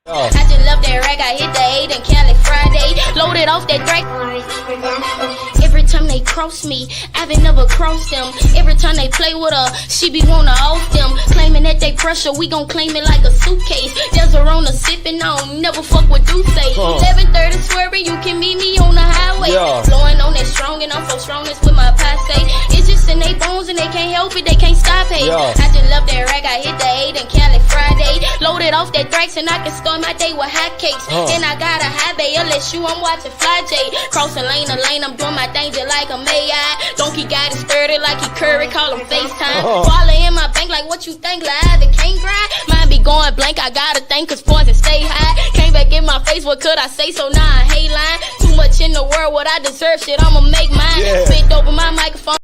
I just love that rack. I hit the 8 and Cali Friday. Loaded off that drag. Every time they cross me, I been never crossed them. Every time they play with her, she be wanna off them. Claiming that they pressure, we gon' claim it like a suitcase. There's a Rona sipping on, never fuck with Duce. 11:30 swerving, you can meet me on the highway. Blowing on that strong and I'm so strong, it's with my passe. It's just in they bones and they can't help it, they can't stop it. I just love that rack. I hit the 8 and Cali Friday. Loaded off that Drax and I can start my day with hot cakes. And I got a high bay, unless you, I'm watching Fly J. Crossing lane to lane, I'm doing my thing just like a May-I. Donkey got it sturdy like he Curry, call him FaceTime. Wallet in my bank like what you think, like I can't grind. Mine be going blank, I gotta think cause points stay high. Came back in my face, what could I say? So now I hate line. Too much in the world, what I deserve, shit, I'ma make mine. Spit over my microphone.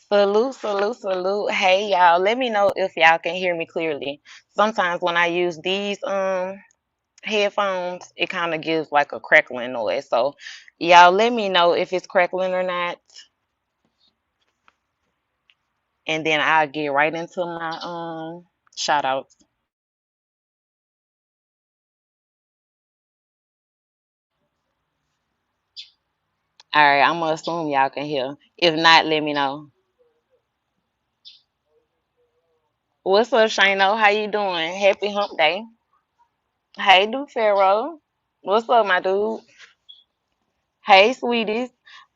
Salute, salute, salute. Hey y'all, let me know if y'all can hear me clearly. Sometimes when I use these headphones, it kind of gives like a crackling noise. So y'all let me know if it's crackling or not, and then I'll get right into my shout outs. All right, I'm gonna assume y'all can hear. If not, let me know. What's up, Shano? How you doing? Happy hump day. Hey, Duke Pharaoh. What's up, my dude? Hey, sweeties.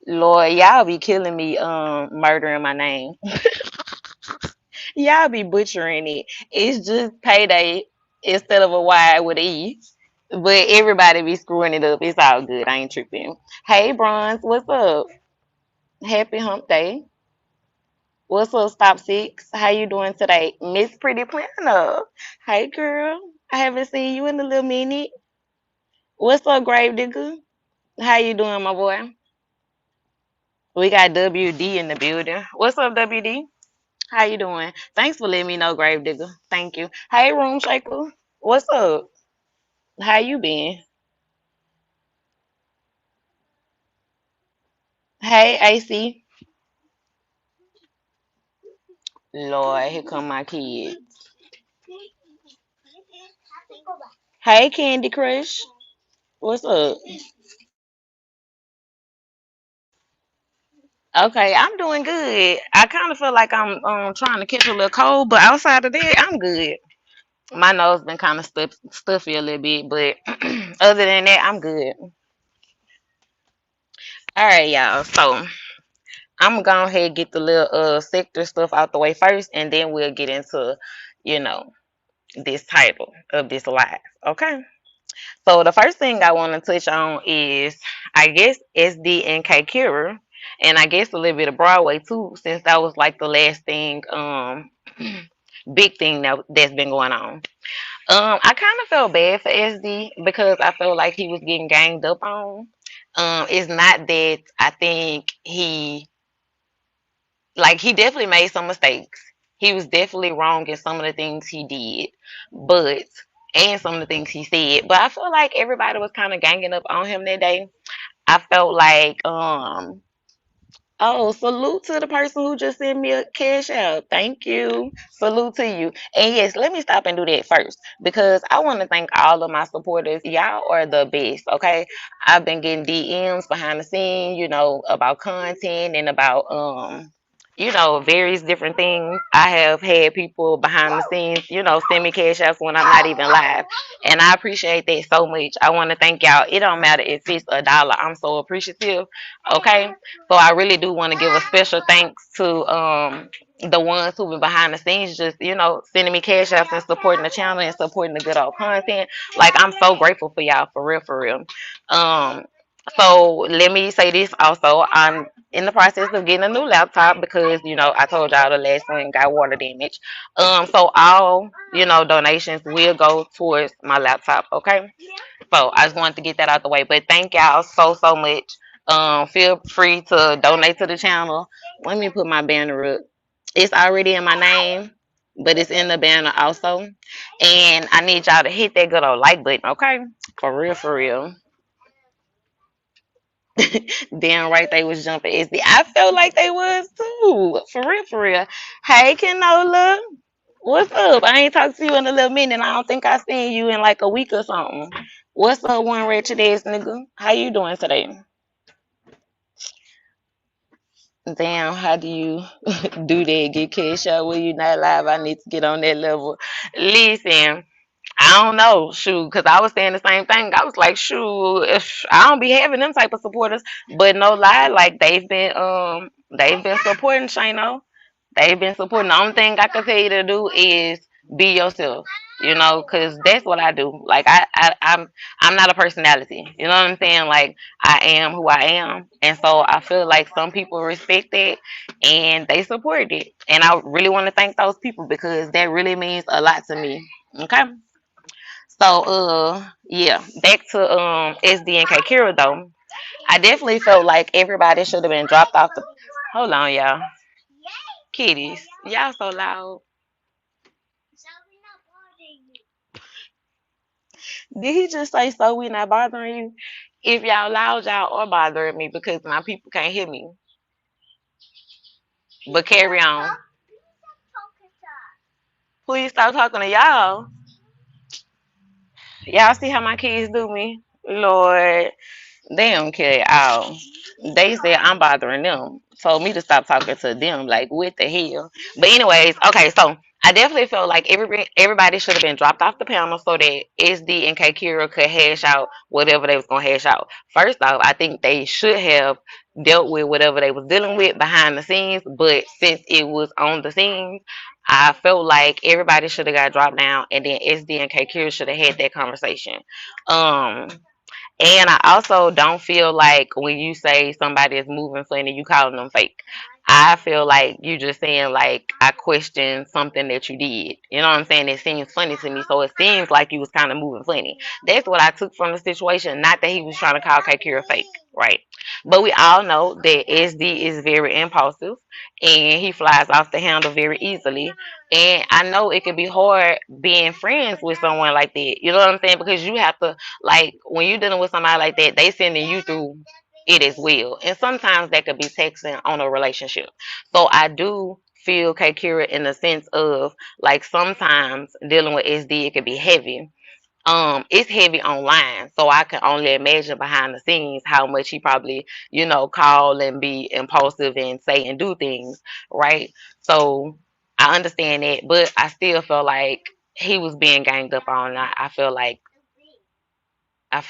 Lord, y'all be killing me, murdering my name. Y'all be butchering it. It's just payday instead of a Y with an E. But everybody be screwing it up. It's all good. I ain't tripping. Hey, Bronze, what's up? Happy hump day. What's up, Stop Six? How you doing today? Miss Pretty Planner. Hey, girl. I haven't seen you in a little minute. What's up, Grave Digger? How you doing, my boy? We got WD in the building. What's up, WD? How you doing? Thanks for letting me know, Grave Digger. Thank you. Hey, Room Shaker. What's up? How you been? Hey, AC. Lord, here come my kids. Hey, Candy Crush. What's up? Okay, I'm doing good. I kind of feel like I'm trying to catch a little cold, but outside of that, I'm good. My nose been kind of stuffy a little bit, but other than that, I'm good. All right, y'all. So I'm gonna go ahead and get the little sector stuff out the way first, and then we'll get into, you know, this title of this live. Okay. So the first thing I want to touch on is, I guess, SD and K Kira, and I guess a little bit of Broadway too, since that was like the last thing, big thing that's been going on. I kind of felt bad for SD because I felt like he was getting ganged up on. It's not that I think he definitely made some mistakes. He was definitely wrong in some of the things he did, but and some of the things he said. But I feel like everybody was kind of ganging up on him that day. I felt like oh, salute to the person who just sent me a cash out. Thank you. Salute to you. And yes, let me stop and do that first because I want to thank all of my supporters. Y'all are the best, okay? I've been getting DMs behind the scene, about content and about various different things. I have had people behind the scenes, send me cash outs when I'm not even live. And I appreciate that so much. I want to thank y'all. It don't matter if it's a dollar. I'm so appreciative. Okay. So I really do want to give a special thanks to the ones who've been behind the scenes, just sending me cash outs and supporting the channel and supporting the good old content. Like, I'm so grateful for y'all, for real, for real. Um, so let me say this also. I'm in the process of getting a new laptop because I told y'all the last one got water damage. So all donations will go towards my laptop. Okay. So I just wanted to get that out the way. But thank y'all so much. Feel free to donate to the channel. Let me put my banner up. It's already in my name, but it's in the banner also. And I need y'all to hit that good old like button, okay? For real, for real. Damn right they was jumping SD. I felt like they was too. Ooh, for real, for real. Hey, Kenola. What's up? I ain't talked to you in a little minute. I don't think I seen you in like a week or something. What's up, one wretched ass nigga? How you doing today? Damn, how do you do that? Get cash out when you not live? I need to get on that level. Listen, I don't know, shoot, because I was saying the same thing. I was like, shoot, if I don't be having them type of supporters, but no lie, like they've been supporting Shano. They've been supporting. The only thing I can tell you to do is be yourself. Because that's what I do. Like I'm not a personality. You know what I'm saying? Like I am who I am, and so I feel like some people respect that and they support it. And I really want to thank those people because that really means a lot to me. Okay. So yeah, back to SD and Kakira though. I definitely felt like everybody should have been dropped off the. Hold on, y'all. Kitties, y'all so loud. Did he just say so we not bothering you? If y'all loud, y'all are bothering me because my people can't hear me. But carry on. Please stop talking to y'all. Y'all see how my kids do me? Lord, they don't care at all. They said I'm bothering them. Told me to stop talking to them. Like, what the hell? But anyways, okay, so I definitely felt like everybody should have been dropped off the panel so that SD and Kakira could hash out whatever they was gonna hash out. First off, I think they should have dealt with whatever they was dealing with behind the scenes, but since it was on the scenes, I felt like everybody should have got dropped down and then SD and Kakira should have had that conversation. Um and I also don't feel like when you say somebody is moving funny, you calling them fake. I feel like you just saying like I question something that you did. You know what I'm saying? It seems funny to me, so it seems like you was kind of moving funny. That's what I took from the situation. Not that he was trying to call Kakira fake, right? But we all know that SD is very impulsive and he flies off the handle very easily. And I know it can be hard being friends with someone like that. You know what I'm saying? Because you have to like when you're dealing with somebody like that, they sending you through it as well. And sometimes that could be taxing on a relationship. So I do feel Kakira in the sense of like sometimes dealing with SD it could be heavy. It's heavy online, so I can only imagine behind the scenes how much he probably, call and be impulsive and say and do things, right? So I understand that, but I still feel like he was being ganged up on. I feel like they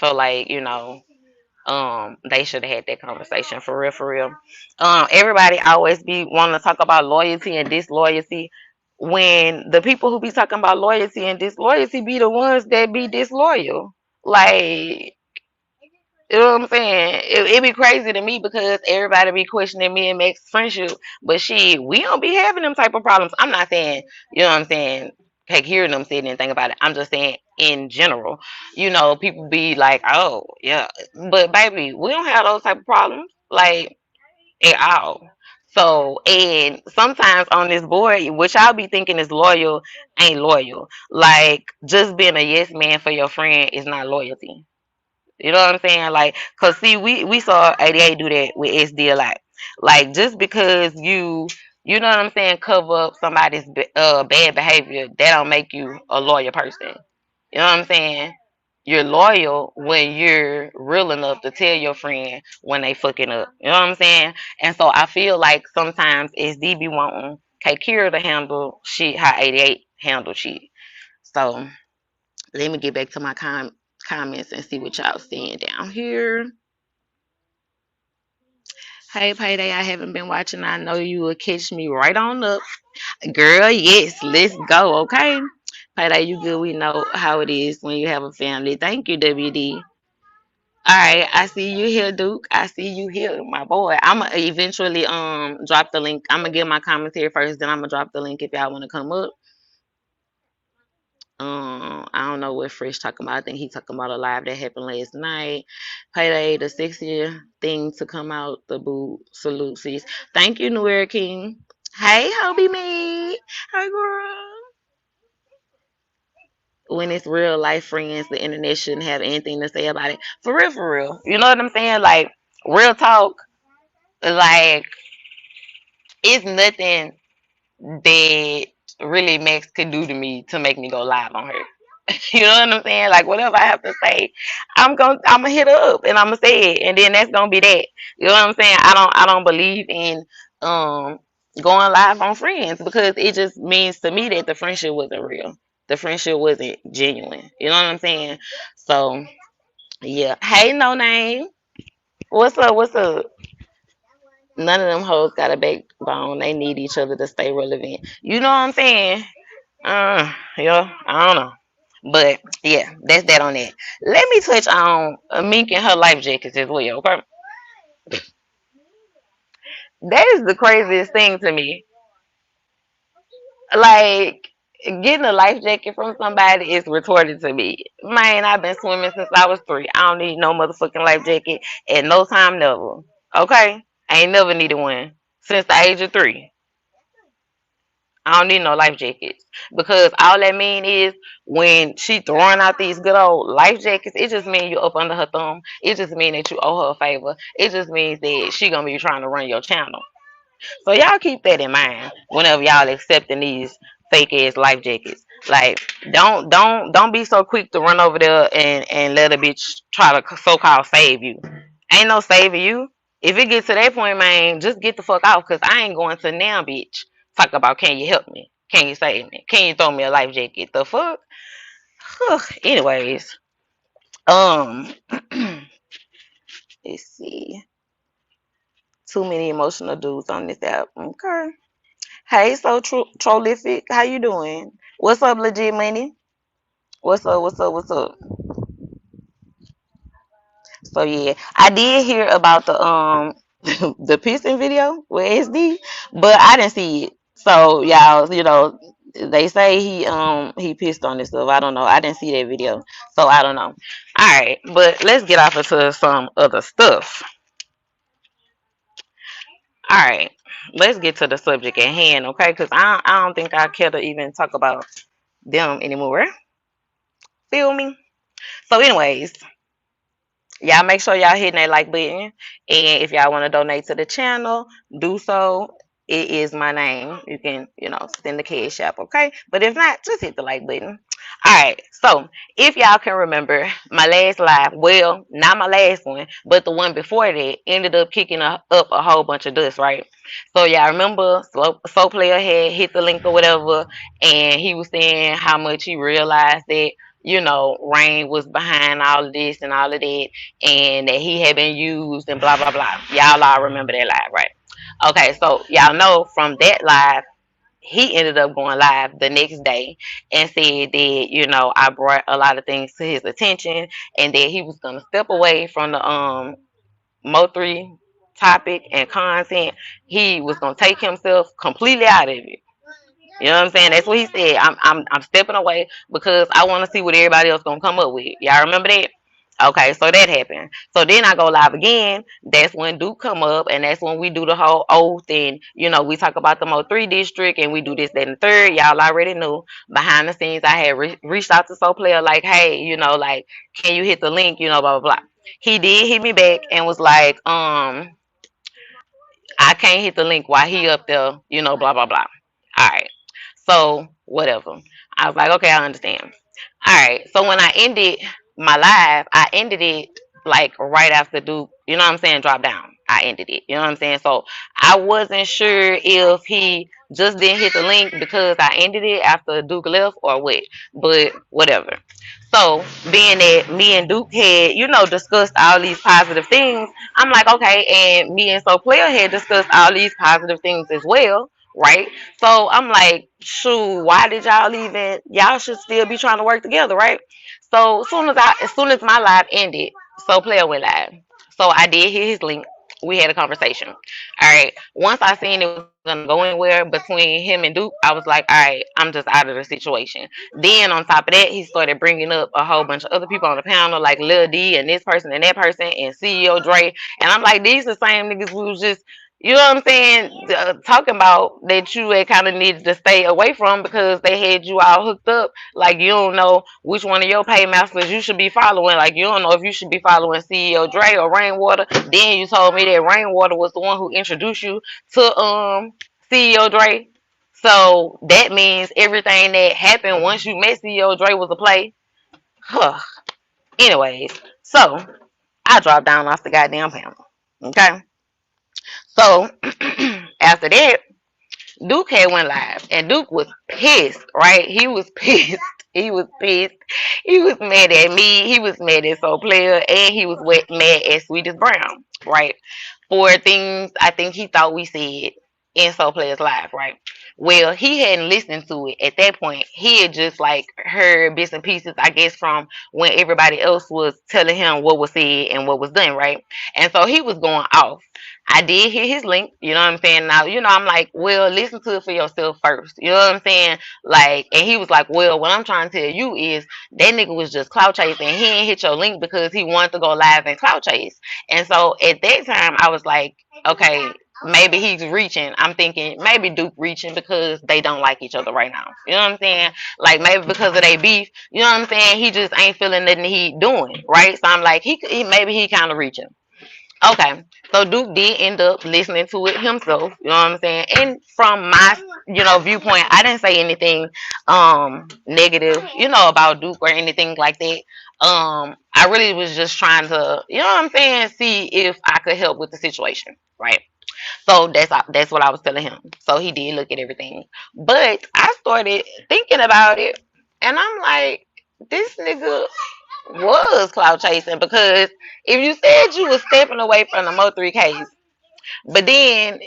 should have had that conversation for real, for real. Everybody always be wanting to talk about loyalty and disloyalty when the people who be talking about loyalty and disloyalty be the ones that be disloyal. Like, you know what I'm saying? It be crazy to me because everybody be questioning me and makes friendship, but shit, we don't be having them type of problems. I'm not saying, you know what I'm saying, like hearing them say anything about it. I'm just saying in general, people be like, oh yeah, but baby, we don't have those type of problems like at all. So, and sometimes on this board, which I'll be thinking is loyal, ain't loyal. Like just being a yes man for your friend is not loyalty. You know what I'm saying? Like, cause see, we saw 88 do that with SD a lot. Like, just because you know what I'm saying, cover up somebody's bad behavior, that don't make you a loyal person. You know what I'm saying? You're loyal when you're real enough to tell your friend when they fucking up. You know what I'm saying? And so I feel like sometimes SD be wanting Kakira to handle shit how 88 handle shit. So let me get back to my comments and see what y'all seeing down here. Hey, PayDae, I haven't been watching. I know you will catch me right on up. Girl, yes, let's go, okay? PayDae, you good. We know how it is when you have a family. Thank you, WD. All right, I see you here, Duke. I see you here, my boy. I'ma eventually drop the link. I'm gonna give my commentary first, then I'm gonna drop the link if y'all wanna come up. I don't know what Fresh talking about. I think he talking about a live that happened last night. PayDae, the 6 year thing to come out the boot. Salute, sis. Thank you, New Era King. Hey, Hobie me. Hey, girl. When it's real life friends, the internet shouldn't have anything to say about it. For real, for real. You know what I'm saying? Like, real talk. Like, It's nothing that really Max could do to me to make me go live on her. You know what I'm saying? Like whatever I have to say, I'm gonna hit her up and I'm gonna say it, and then that's gonna be that. You know what I'm saying? I don't believe in um going live on friends because it just means to me that the friendship wasn't real. The friendship wasn't genuine. You know what I'm saying? So yeah. Hey, no name. What's up? What's up? None of them hoes got a backbone. They need each other to stay relevant. You know what I'm saying? Yeah, I don't know. But yeah, that's that on that. Let me touch on Mink and her life jackets as well. Okay, that is the craziest thing to me. Like getting a life jacket from somebody is retorted to me. Man, I've been swimming since I was 3. I don't need no motherfucking life jacket at no time never. Okay, I ain't never needed one since the age of 3. I don't need no life jackets because all that mean is when she throwing out these good old life jackets, it just means you up under her thumb. It just means that you owe her a favor. It just means that she gonna be trying to run your channel. So y'all keep that in mind whenever y'all accepting these fake ass life jackets. Like don't be so quick to run over there and let a bitch try to so called save you. Ain't no saving you. If it gets to that point, man, just get the fuck off because I ain't going to now, bitch. Talk about can you help me? Can you save me? Can you throw me a life jacket? The fuck? Anyways, um, let's see. Too many emotional dudes on this app. Okay. Hey, so trollific, how you doing? What's up, legit money? What's up? What's up? What's up? So yeah, I did hear about the the pissing video with SD, but I didn't see it. So y'all, they say he pissed on this stuff. I don't know. I didn't see that video, so I don't know. All right, but let's get off into some other stuff. All right, let's get to the subject at hand, okay? Because I don't think I care to even talk about them anymore. Feel me? So, anyways, y'all make sure y'all hitting that like button. And if y'all want to donate to the channel, do so. It is my name. You can, send the cash app, okay? But if not, just hit the like button. All right. So if y'all can remember my last live, well, not my last one, but the one before that ended up kicking up a whole bunch of dust, right? So y'all remember Soul Player had hit the link or whatever, and he was saying how much he realized that Rain was behind all of this and all of that, and that he had been used and blah blah blah. Y'all all remember that live, right? Okay, so y'all know from that live, he ended up going live the next day and said that, I brought a lot of things to his attention and that he was gonna step away from the MO3 topic and content. He was gonna take himself completely out of it. You know what I'm saying? That's what he said. I'm stepping away because I want to see what everybody else gonna come up with. Y'all remember that? Okay, so that happened. So then I go live again. That's when Duke come up, and that's when we do the whole oath, and we talk about the Mo3 district, and we do this, that, and the third. Y'all already knew. Behind the scenes, I had reached out to Soul Player like, hey, like, can you hit the link? Blah blah blah. He did hit me back and was like, I can't hit the link while he up there, blah blah blah. All right. So whatever. I was like, okay, I understand. All right. So when I ended my live, I ended it like right after Duke, drop down. I ended it. You know what I'm saying? So I wasn't sure if he just didn't hit the link because I ended it after Duke left or what. But whatever. So being that me and Duke had, discussed all these positive things, I'm like, okay, and me and So Player had discussed all these positive things as well, right? So I'm like, shoot, why did y'all even? Y'all should still be trying to work together, right? So as soon as my live ended, So Player went live. So I did hit his link. We had a conversation. All right. Once I seen it was gonna go anywhere between him and Duke, I was like, all right, I'm just out of the situation. Then on top of that, he started bringing up a whole bunch of other people on the panel, like Lil D and this person and that person and CEO Dre. And I'm like, these the same niggas we was just, you know what I'm saying, talking about that you had kind of needed to stay away from because they had you all hooked up. Like you don't know which one of your paymasters you should be following. Like you don't know if you should be following CEO Dre or Rainwater. Then you told me that Rainwater was the one who introduced you to CEO Dre. So that means everything that happened once you met CEO Dre was a play. Huh. Anyways, so I dropped down off the goddamn panel. Okay. So after that, Duke had went live, and Duke was pissed, right? He was pissed. He was pissed. He was mad at me. He was mad at Soul Player, and he was mad at Sweetest Brown, right? For things I think he thought we said in Soul Player's live, right? Well, he hadn't listened to it at that point. He had just like heard bits and pieces, I guess, from when everybody else was telling him what was said and what was done, right? And so he was going off. I did hear his link, you know what I'm saying? Now, I'm like, well, listen to it for yourself first. You know what I'm saying? Like, and he was like, well, what I'm trying to tell you is that nigga was just clout chasing. He didn't hit your link because he wanted to go live and clout chase. And so at that time, I was like, okay, maybe he's reaching. I'm thinking maybe Duke reaching because they don't like each other right now. You know what I'm saying? Like maybe because of their beef. You know what I'm saying? He just ain't feeling nothing he doing, right? So I'm like, he maybe he kind of reaching. Okay, so Duke did end up listening to it himself, you know what I'm saying? And from my, viewpoint, I didn't say anything negative, about Duke or anything like that. I really was just trying to, you know what I'm saying, see if I could help with the situation, right? So that's what I was telling him. So he did look at everything. But I started thinking about it, and I'm like, this nigga was cloud chasing, because if you said you was stepping away from the MO3 case, but then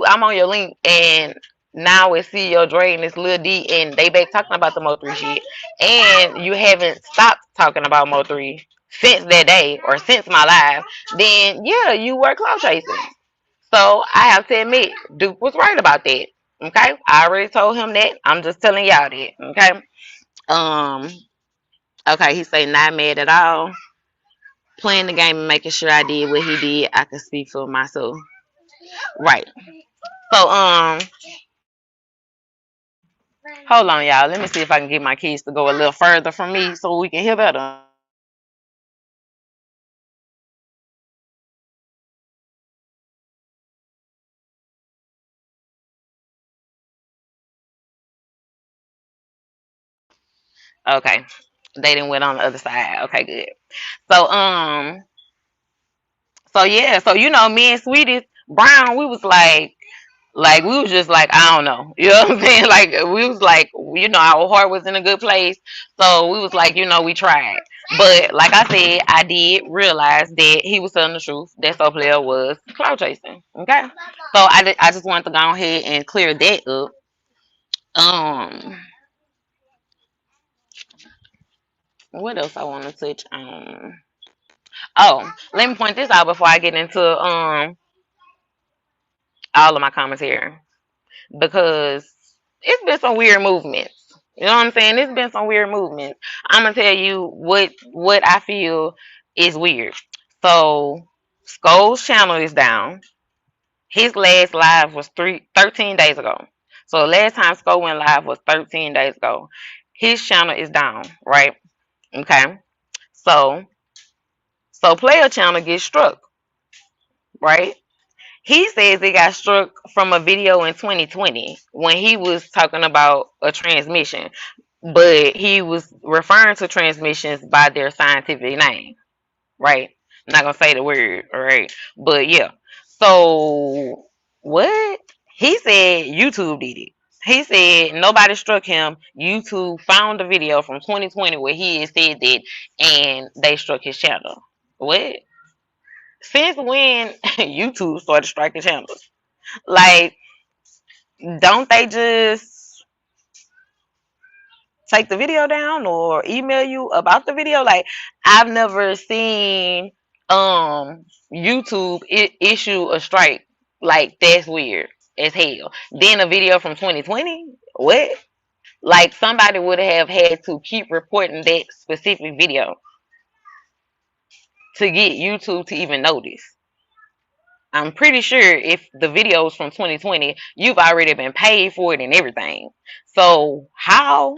I'm on your link and now it's CEO Dre and it's Lil D and they back talking about the MO3 shit, and you haven't stopped talking about MO3 since that day or since my live, then yeah, you were cloud chasing. So I have to admit, Duke was right about that. Okay, I already told him that. I'm just telling y'all that. Okay. Um. Okay, he say not mad at all. Playing the game and making sure I did what he did. I could speak for myself. Right. So hold on, y'all. Let me see if I can get my kids to go a little further from me so we can hear better. Okay. They didn't went on the other side. Okay, good. So yeah, so me and Sweetie Brown, we was like we was just like, I don't know. You know what I'm saying? Like we was like, our heart was in a good place. So we was like, we tried. But like I said, I did realize that he was telling the truth. That Soul Player was cloud chasing. Okay. So I just wanted to go ahead and clear that up. Um what else I want to touch on? Oh, let me point this out before I get into all of my commentary, because it's been some weird movements. You know what I'm saying? It's been some weird movements. I'm gonna tell you what I feel is weird. So Skull's channel is down. His last live was 13 days ago. So the last time Skull went live was 13 days ago. His channel is down, right? Okay. So player channel gets struck, right? He says it got struck from a video in 2020 when he was talking about a transmission, but he was referring to transmissions by their scientific name, right? I'm not gonna say the word, all right? But yeah. So what? He said YouTube did it. He said nobody struck him. YouTube found the video from 2020 where he had said that, and they struck his channel. What? Since when YouTube started striking channels? Like, don't they just take the video down or email you about the video? Like, I've never seen YouTube issue a strike. Like, that's weird as hell. Then a video from 2020? What? Like, somebody would have had to keep reporting that specific video to get YouTube to even notice. I'm pretty sure if the video is from 2020, you've already been paid for it and everything. So how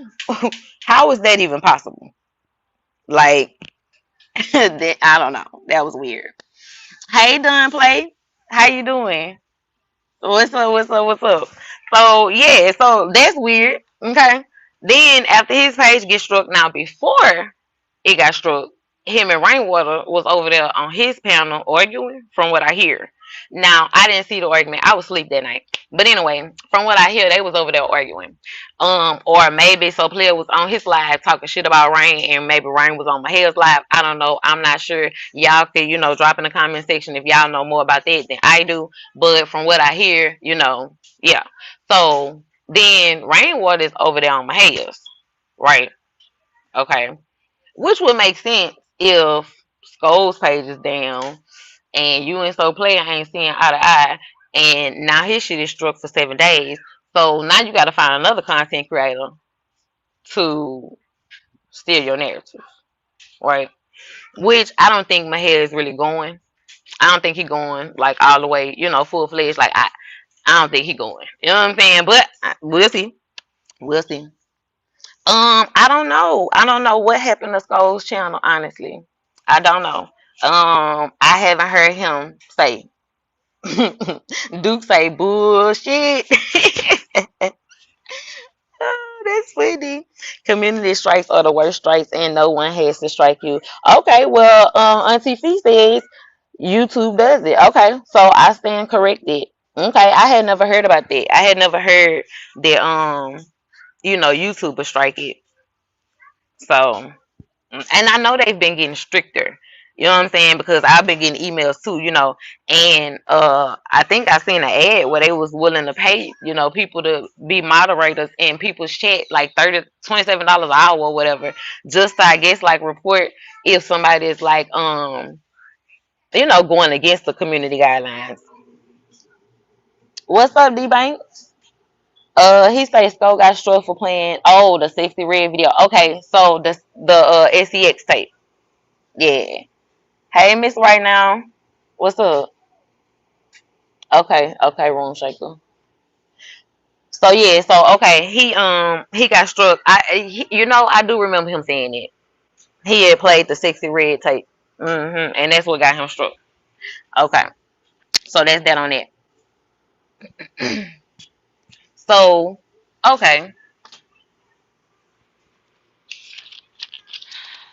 how is that even possible? Like, I don't know. That was weird. Hey, Dun Play, how you doing? What's up? What's up? What's up? So yeah, so that's weird. Okay. Then after his page gets struck, now before it got struck, him and Rainwater was over there on his panel arguing, from what I hear. Now I didn't see the argument. I was asleep that night. But anyway, from what I hear, they was over there arguing. Or maybe so player was on his live talking shit about Rain, and maybe Rain was on Mahel's live. I don't know. I'm not sure. Y'all can, drop in the comment section if y'all know more about that than I do. But from what I hear, yeah. So then Rainwater is over there on Mahel's, right? Okay. Which would make sense if Skull's page is down and you and So Player ain't seeing eye to eye, and now his shit is struck for 7 days. So now you got to find another content creator to steal your narrative, right? Which I don't think Mahel is really going. I don't think he going like all the way, full fledged. Like I don't think he going. You know what I'm saying? But we'll see. We'll see. I don't know. I don't know what happened to Skull's channel, honestly. I don't know. I haven't heard him say Duke say bullshit. Oh, that's funny. Community strikes are the worst strikes, and no one has to strike you. Okay, well, Auntie Fee says YouTube does it. Okay, so I stand corrected. Okay, I had never heard about that. I had never heard that YouTube would strike it. So, and I know they've been getting stricter. You know what I'm saying? Because I've been getting emails too, and I think I seen an ad where they was willing to pay, people to be moderators in people's chat, like $27 an hour or whatever, just to, I guess, like report if somebody is like going against the community guidelines. What's up, D Bank? He says Skull got struck for playing the 60 Red video. Okay, so the SEX tape. Yeah. Hey, Miss Right Now. What's up? Okay, Room Shaker. So yeah, so okay, he got struck. I do remember him saying it. He had played the 60 Red tape. And that's what got him struck. Okay. So that's that on that. So, okay.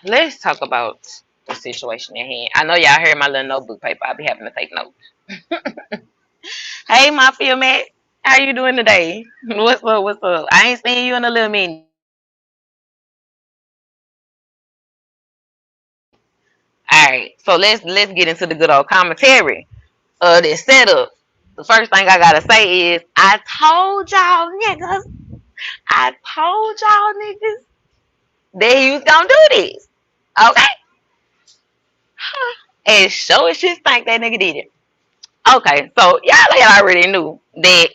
Let's talk about the situation at hand. I know y'all heard my little notebook paper. I'll be having to take notes. Hey, Mafia Matt. How you doing today? What's up? What's up? I ain't seen you in a little minute. All right. So let's get into the good old commentary of this setup. The first thing I gotta say is I told y'all niggas that he was gonna do this. Okay? And sure as shit think that nigga did it. Okay, so y'all had already knew that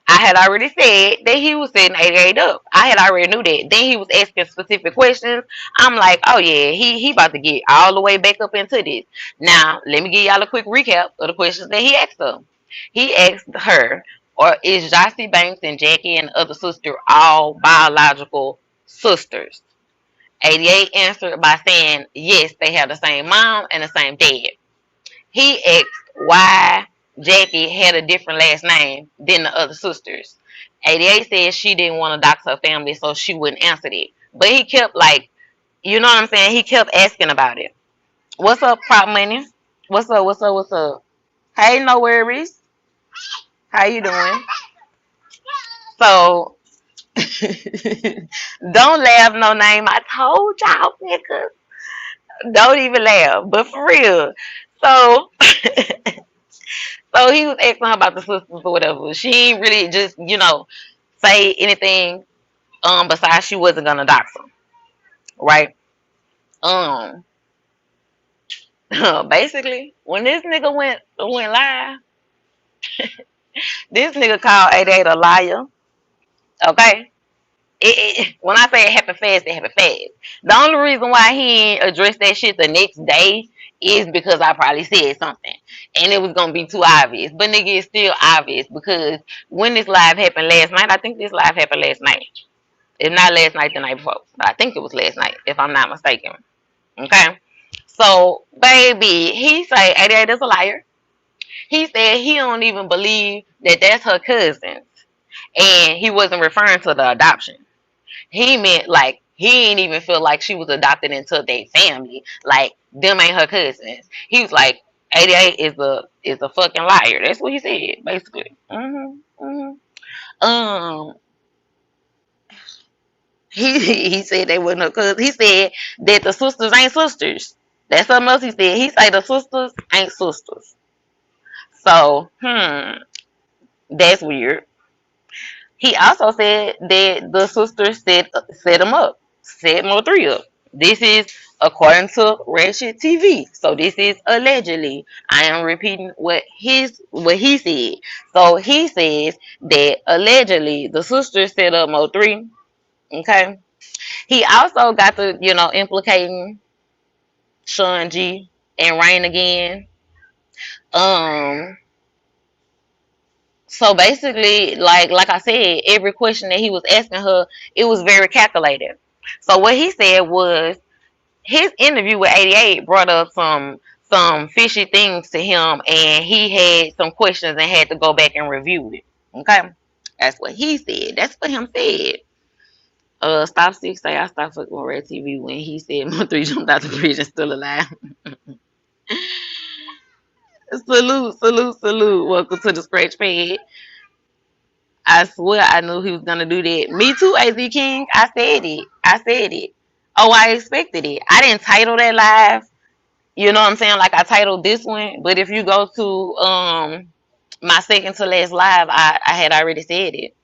I had already said that he was setting 88 up. I had already knew that. Then he was asking specific questions. I'm like, oh yeah, he about to get all the way back up into this. Now, let me give y'all a quick recap of the questions that he asked her. He asked her, or is Jossie Banks and Jackie and the other sister all biological sisters? 88 answered by saying, yes, they have the same mom and the same dad. He asked why Jackie had a different last name than the other sisters. 88 said she didn't want to dox her family, so she wouldn't answer it. But he kept you know what I'm saying? He kept asking about it. What's up, Prop Money? What's up? What's up? What's up? Hey, no worries. How you doing? So, don't laugh, no name. I told y'all, niggas. Don't even laugh. But for real. So, so he was asking her about the sisters or whatever. She ain't really just, say anything besides she wasn't gonna dox him. Right? Basically, when this nigga went live, this nigga called 88 a liar. Okay? When I say it happened fast, it happened fast. The only reason why he ain't addressed that shit the next day is because I probably said something and it was gonna be too obvious. But nigga, it's still obvious because when this live happened last night, I think this live happened last night. If not last night, the night before. But I think it was last night, if I'm not mistaken. Okay? So, baby, he say 88 is a liar. He said he don't even believe that that's her cousin, and he wasn't referring to the adoption. He meant like he ain't even feel like she was adopted into their family. Like them ain't her cousins. He was like 88 is a fucking liar. That's what he said basically. Um, he said they wasn't her cousins. He said that the sisters ain't sisters. That's something else he said. He said the sisters ain't sisters. So that's weird. He also said that the sister set him up, set MO3 up. This is according to RatchetTv. So this is allegedly. I am repeating what he said. So he says that allegedly the sister set up MO3. Okay. He also got to, implicating Sean G and Rain again. Um So basically, like I said, every question that he was asking her, it was very calculated. So what he said was his interview with 88 brought up some fishy things to him, and he had some questions and had to go back and review it. Okay, that's what he said. That's what him said. Stop 6 say I stopped fucking with Red TV when he said my 3 jumped out the bridge and still alive. Salute. Welcome to the scratch pad. I swear I knew he was gonna do that. Me too, AZ King. I said it. Oh, I expected it. I didn't title that live. You know what I'm saying? Like I titled this one, but if you go to my second to last live, I had already said it.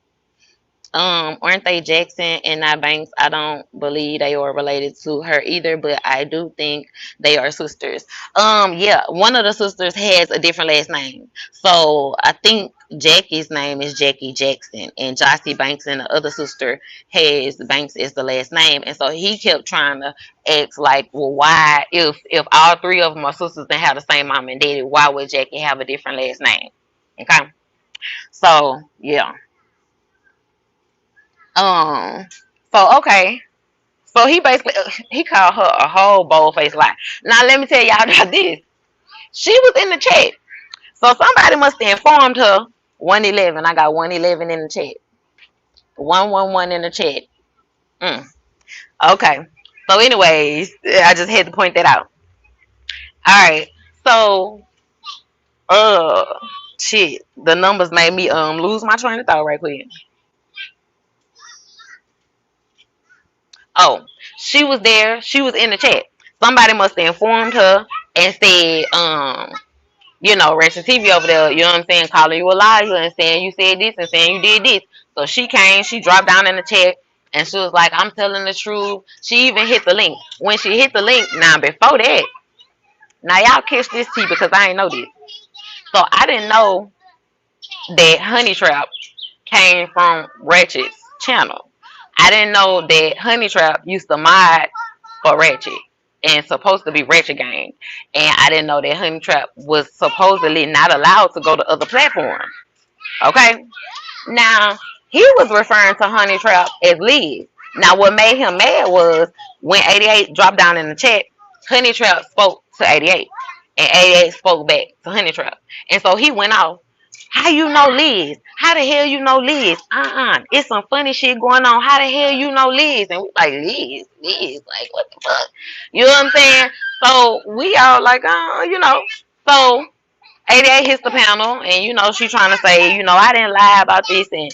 Aren't they Jackson and not Banks? I don't believe they are related to her either, but I do think they are sisters. Yeah, one of the sisters has a different last name. So I think Jackie's name is Jackie Jackson, and Jossie Banks and the other sister has Banks as the last name. And so he kept trying to ask like, well, why if all 3 of them are sisters and have the same mom and daddy, why would Jackie have a different last name? Okay. So yeah. Um. So okay. So he basically he called her a whole bold-faced lie. Now let me tell y'all about this. She was in the chat, so somebody must have informed her. 111. I got 111 in the chat. 111 in the chat. Okay. So, anyways, I just had to point that out. All right. So, shit. The numbers made me lose my train of thought right quick. Oh, she was there. She was in the chat. Somebody must have informed her and said, RatchetTv over there, you know what I'm saying, calling you a liar and saying you said this and saying you did this. So she came, she dropped down in the chat, and she was like, I'm telling the truth. She even hit the link. When she hit the link, now before that, now y'all catch this tea because I ain't know this. So I didn't know that Honey Trap came from Ratchet's channel. I didn't know that Honey Trap used to mod for Ratchet and supposed to be Ratchet Gang. And I didn't know that Honey Trap was supposedly not allowed to go to other platforms. Okay? Now, he was referring to Honey Trap as Liz. Now, what made him mad was when 88 dropped down in the chat, Honey Trap spoke to 88. And 88 spoke back to Honey Trap. And so he went off. How you know Liz? How the hell you know Liz? It's some funny shit going on. How the hell you know Liz? And we like, Liz, like, what the fuck? You know what I'm saying? So we all like, So 88 hits the panel, and, she trying to say, I didn't lie about this, and,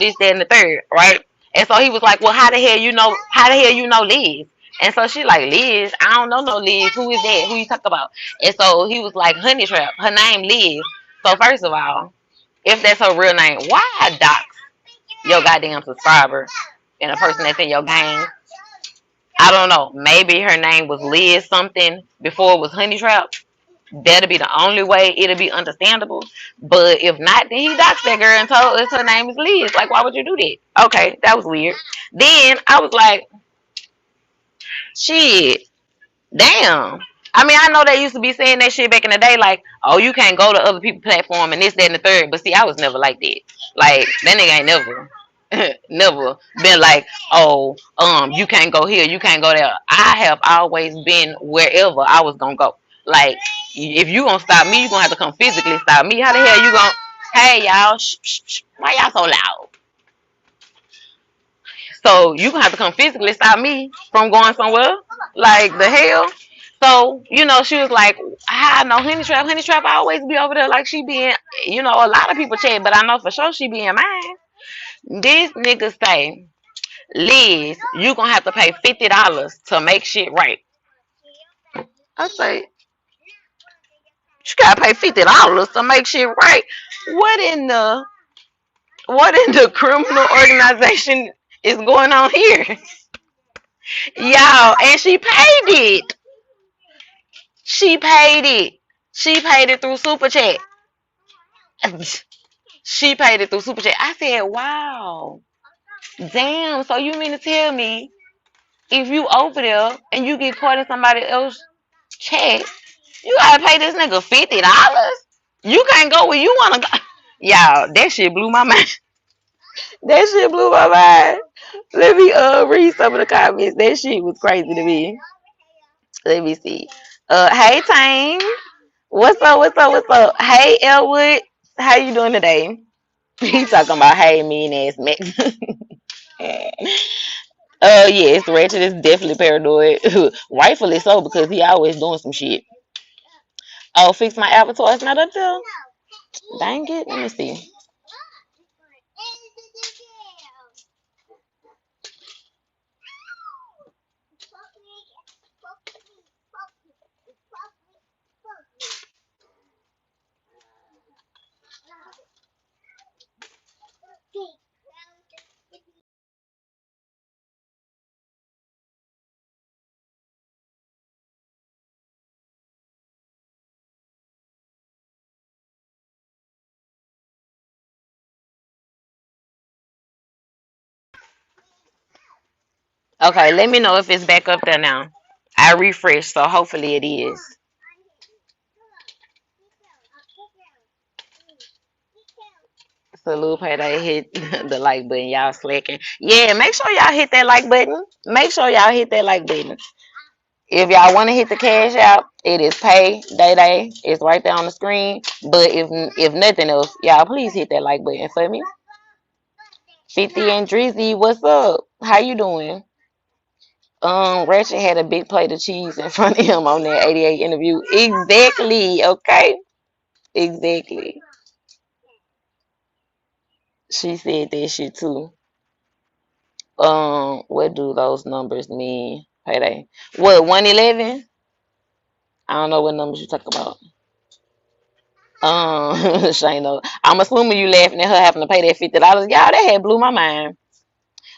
this, that, and the third, right? And so he was like, well, how the hell you know Liz? And so she like, Liz, I don't know no Liz. Who is that? Who you talk about? And so he was like, Honey Trap. Her name Liz. So first of all, if that's her real name, why dox your goddamn subscriber and a person that's in your gang? I don't know. Maybe her name was Liz something before it was Honey Trap. That'll be the only way it'll be understandable. But if not, then he doxed that girl and told us her name is Liz. Like, why would you do that? Okay, that was weird. Then I was like, shit, damn. I mean, I know they used to be saying that shit back in the day, like, oh, you can't go to other people's platform and this, that, and the third. But see, I was never like that. Like, that nigga ain't never been like, oh, you can't go here, you can't go there. I have always been wherever I was gonna go. Like, if you gonna stop me, you gonna have to come physically stop me. How the hell you gonna? Hey y'all, shh, shh, shh. Why y'all so loud? So you gonna have to come physically stop me from going somewhere. Like the hell. So, she was like, I know Honey Trap. Honey Trap always be over there like she be in, a lot of people chat, but I know for sure she be in mine. This nigga say, Liz, you gonna have to pay $50 to make shit right. I say, you gotta pay $50 to make shit right. What in the what in the criminal organization is going on here? Y'all, and she paid it. She paid it. She paid it through Super Chat. She paid it through Super Chat. I said, wow. Damn. So you mean to tell me if you over there and you get caught in somebody else's chat, you gotta pay this nigga $50? You can't go where you wanna go. Y'all, that shit blew my mind. That shit blew my mind. Let me read some of the comments. That shit was crazy to me. Let me see. Hey Tang. What's up? What's up? What's up? Hey Elwood. How you doing today? He talking about hey mean ass Max. Yes, Ratchet is definitely paranoid. Rightfully so, because he always doing some shit. Oh, fix my avatar. It's not up there. Dang it. Let me see. Okay, let me know if it's back up there now. I refreshed, so hopefully it is. Salute PayDae hit the like button. Y'all slacking. Yeah, make sure y'all hit that like button. Make sure y'all hit that like button. If y'all want to hit the cash out, it is PayDae. It's right there on the screen. But if nothing else, y'all please hit that like button for me. 50 and Drizzy, what's up? How you doing? Ratchet had a big plate of cheese in front of him on that 88 interview. Exactly. Okay. Exactly. She said that shit too. What do those numbers mean? PayDae. What, 111? I don't know what numbers you talk about. Shayna. I'm assuming you laughing at her having to pay that $50. Y'all, that had blew my mind.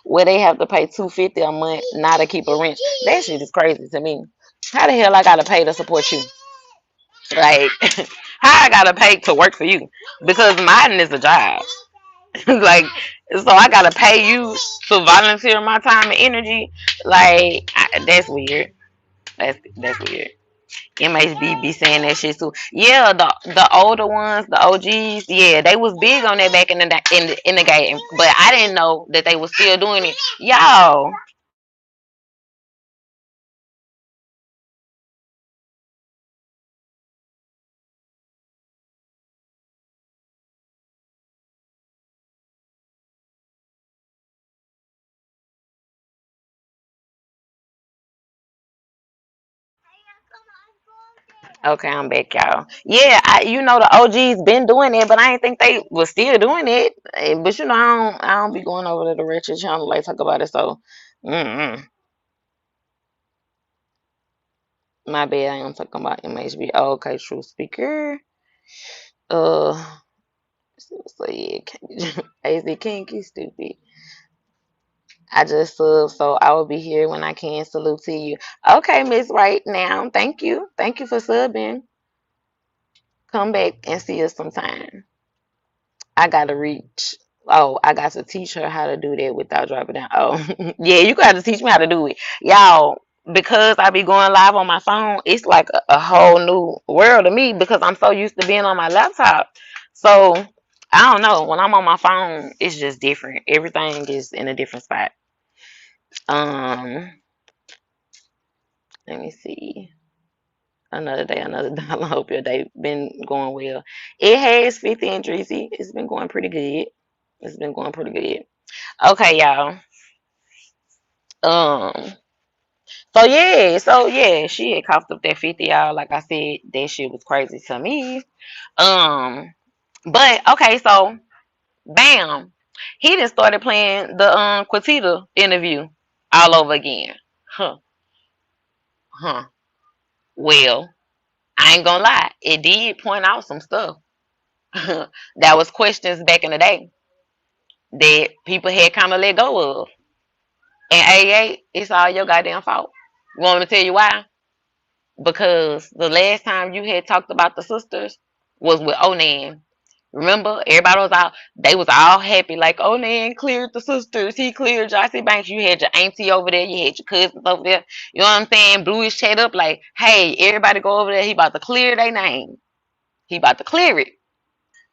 Where they have to pay $250 a month not to keep a rent. That shit is crazy to me. How the hell I gotta pay to support you? Like, how I gotta pay to work for you? Because mine is a job. Like, so I gotta pay you to volunteer my time and energy. Like, that's weird. That's weird. MHB be saying that shit too. Yeah, the older ones, the OGs, yeah, they was big on that back in the game, but I didn't know that they was still doing it. Y'all, okay, I'm back, y'all. Yeah, the OGs been doing it, but I didn't think they was still doing it. But I don't be going over to the Ratchet channel like talk about it. So, mm my bad, I am talking about MHB. Oh, okay, true speaker. Uh, so yeah, AZ Kinky, stupid. I just subbed, so I will be here when I can. Salute to you. Okay, Miss Right now. Thank you. Thank you for subbing. Come back and see us sometime. I gotta reach. Oh, I got to teach her how to do that without dropping down. Oh, yeah, you got to teach me how to do it, y'all. Because I be going live on my phone, it's like a whole new world to me because I'm so used to being on my laptop. So I don't know. When I'm on my phone, it's just different. Everything is in a different spot. Um, let me see. Another day, another dollar. I hope your day been going well. It has 50 and Drizzy. It's been going pretty good. It's been going pretty good. Okay, y'all. Um. So yeah, she had coughed up that 50, y'all. Like I said, that shit was crazy to me. Um. But okay, so bam, he just started playing the Quatita interview all over again. Huh. Huh. Well, I ain't gonna lie. It did point out some stuff. That was questions back in the day that people had kind of let go of. And AA, it's all your goddamn fault. You want me to tell you why? Because the last time you had talked about the sisters was with Onan. Remember, everybody was out. They was all happy, like Onan cleared the sisters. He cleared Jossie Banks. You had your auntie over there. You had your cousins over there. You know what I'm saying? Blew his chat up like, hey, everybody go over there. He about to clear their name. He about to clear it.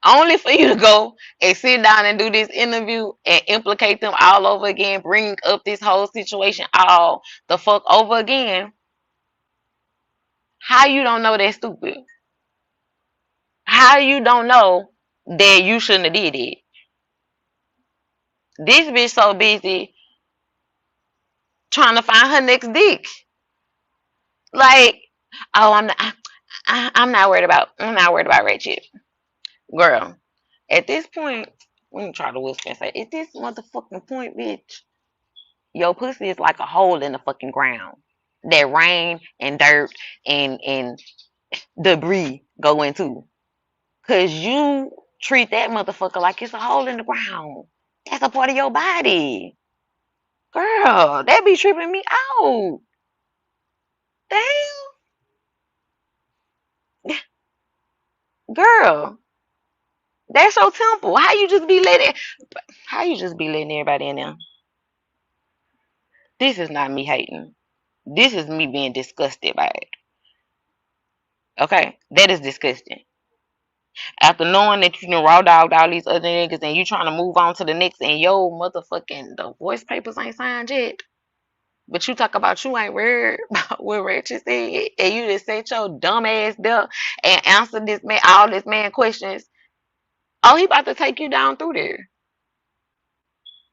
Only for you to go and sit down and do this interview and implicate them all over again, bring up this whole situation all the fuck over again. How you don't know that's stupid? How you don't know that you shouldn't have did it? This bitch so busy trying to find her next dick. Like, oh, I'm not worried about Ratchet. Girl, at this point, let me try to whisper and say, at this motherfucking point, bitch, your pussy is like a hole in the fucking ground that rain and dirt and debris go into. Cause you treat that motherfucker like it's a hole in the ground. That's a part of your body. Girl, that be tripping me out. Damn. Girl, that's your temple. How you just be letting everybody in there? This is not me hating. This is me being disgusted by it. Okay? That is disgusting. After knowing that you done raw dogged all these other niggas and you trying to move on to the next and yo motherfucking divorce papers ain't signed yet. But you talk about you ain't worried about what Ratchet said and you just set your dumb ass there and answer this man all this man questions. Oh, he about to take you down through there.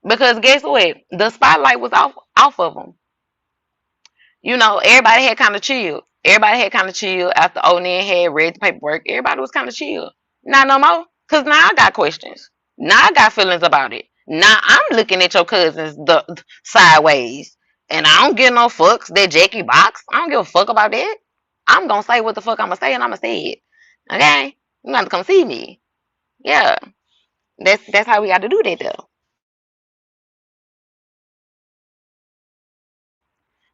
Because guess what? The spotlight was off of him. You know, everybody had kind of chilled. Everybody had kind of chilled after Onan had read the paperwork. Everybody was kind of chill. Not no more. Because now I got questions. Now I got feelings about it. Now I'm looking at your cousins sideways. And I don't give no fucks that Jackie box. I don't give a fuck about that. I'm going to say what the fuck I'm going to say and I'm going to say it. Okay? You got to come see me. Yeah. That's how we got to do that though.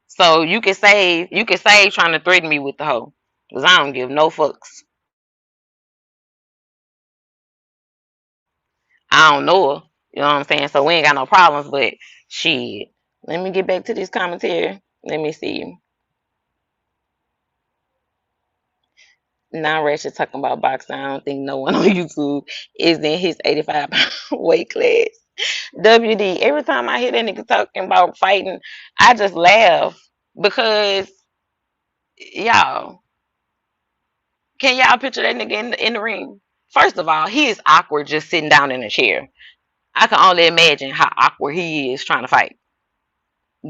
So you can save trying to threaten me with the hoe. Because I don't give no fucks. I don't know her. You know what I'm saying? So we ain't got no problems, but shit. Let me get back to this commentary. Let me see. Now Ratchet talking about boxing. I don't think no one on YouTube is in his 85-pound weight class. WD, every time I hear that nigga talking about fighting, I just laugh. Because, y'all, can y'all picture that nigga in the ring? First of all, he is awkward just sitting down in a chair. I can only imagine how awkward he is trying to fight.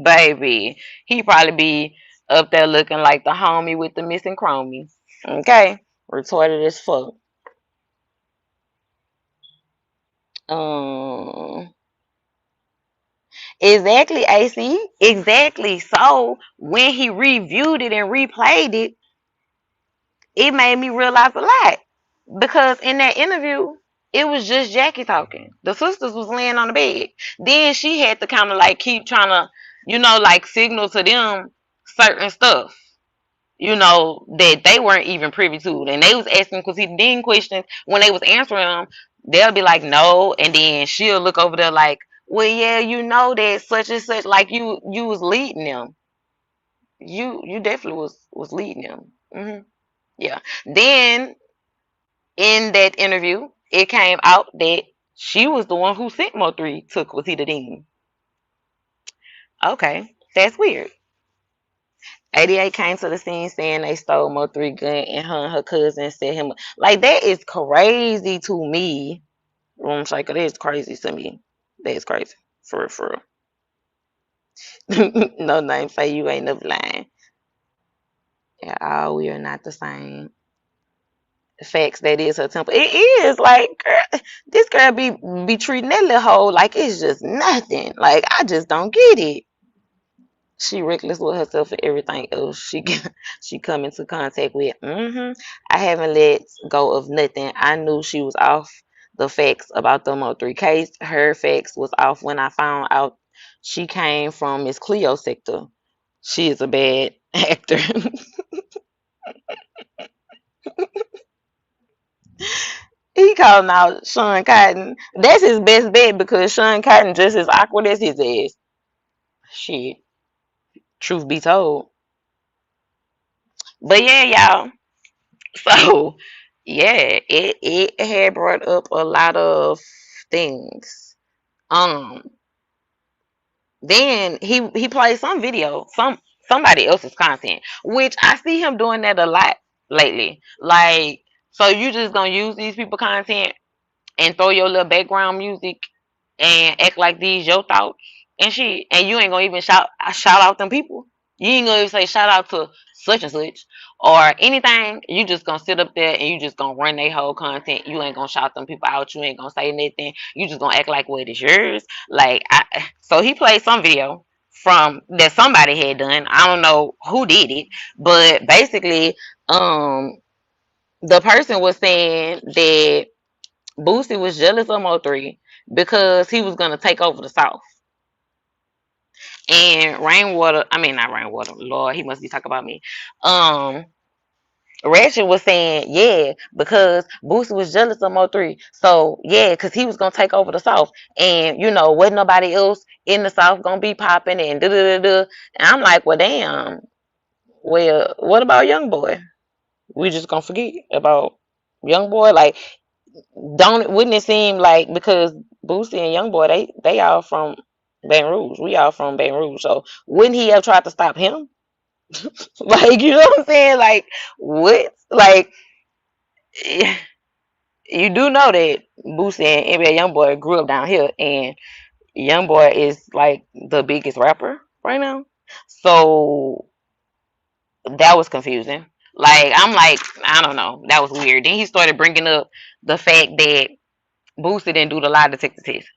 Baby, he probably be up there looking like the homie with the missing chromie. Okay? Retarded as fuck. Um, exactly, AC. Exactly. So when he reviewed it and replayed it, it made me realize a lot. Because in that interview, it was just Jackie talking. The sisters was laying on the bed. Then she had to kind of like keep trying to, like signal to them certain stuff, that they weren't even privy to. And they was asking Dean questions. When they was answering them, they'll be like, no. And then she'll look over there like, well, yeah, that such and such, like you was leading them. You definitely was leading them. Yeah. Then in that interview, it came out that she was the one who sent MO3 to Quatita Dean. Okay, that's weird. 88 came to the scene saying they stole Mo3 gun and her cousin set him up. Like, that is crazy to me. Room Shaker, that is crazy to me. That is crazy. For real, for real. No name say you ain't never lying. At all, we are not the same. Facts, that is her temple. It is like, girl, this girl be treating that little hoe like it's just nothing. Like, I just don't get it. She reckless with herself and everything else she come into contact with. I haven't let go of nothing. I knew she was off the facts about the MO3 case. Her facts was off when I found out she came from Miss Cleo sector. She is a bad actor. He calling out Sean Cotton. That's his best bet because Sean Cotton just as awkward as his ass. Shit. Truth be told. But yeah, y'all. So yeah, it had brought up a lot of things. Um then he played some video, somebody else's content, which I see him doing that a lot lately. Like, so you just gonna use these people content and throw your little background music and act like these your thoughts and shit, and you ain't gonna even shout out them people. You ain't gonna even say shout out to such and such or anything. You just gonna sit up there and you just gonna run their whole content. You ain't gonna shout them people out. You ain't gonna say anything. You just gonna act like what is yours. Like, so he played some video from that somebody had done. I don't know who did it, but basically, the person was saying that Boosie was jealous of Mo3 because he was gonna take over the South. And Rainwater, I mean not Rainwater, Lord, he must be talking about me. Ratchet was saying, yeah, because Boosie was jealous of Mo3. So yeah, because he was gonna take over the South. And wasn't nobody else in the South gonna be popping and da da da da. And I'm like, well damn. Well, what about Young Boy? We just gonna forget about Young Boy? Like, wouldn't it seem like because Boosie and Youngboy they all from Baton Rouge, we all from Baton Rouge, so wouldn't he have tried to stop him? Like, you know what I'm saying? Like, what? Like, you do know that Boosie and NBA Youngboy grew up down here, and Youngboy is like the biggest rapper right now, so that was confusing. Like, I'm like, I don't know, that was weird. Then he started bringing up the fact that Boosie didn't do the lie detector test.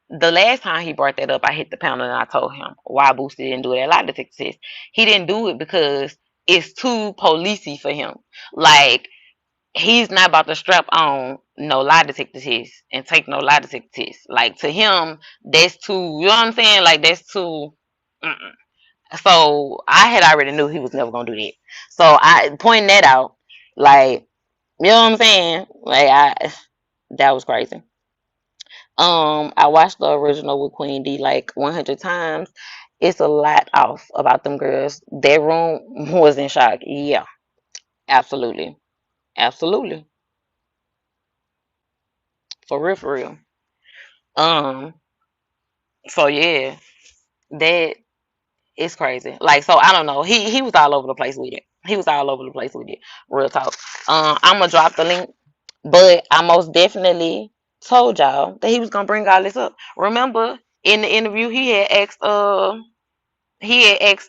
The last time he brought that up, I hit the pound and I told him why Boosie didn't do that lie detector test. He didn't do it because it's too policey for him. Like, he's not about to strap on no lie detector test and take no lie detector test. Like, to him, that's too, you know what I'm saying? Like, that's too. So I had already knew he was never gonna do that. So I pointing that out, like, you know what I'm saying? Like, that was crazy. I watched the original with Queen D like 100 times. It's a lot off about them girls. Their room was in shock. Yeah, absolutely, absolutely, for real, for real. Um, so yeah, that is crazy. Like, so I don't know. He was all over the place with it. He was all over the place with it. Real talk. I'm gonna drop the link, but I most definitely told y'all that he was gonna bring all this up. Remember in the interview he had asked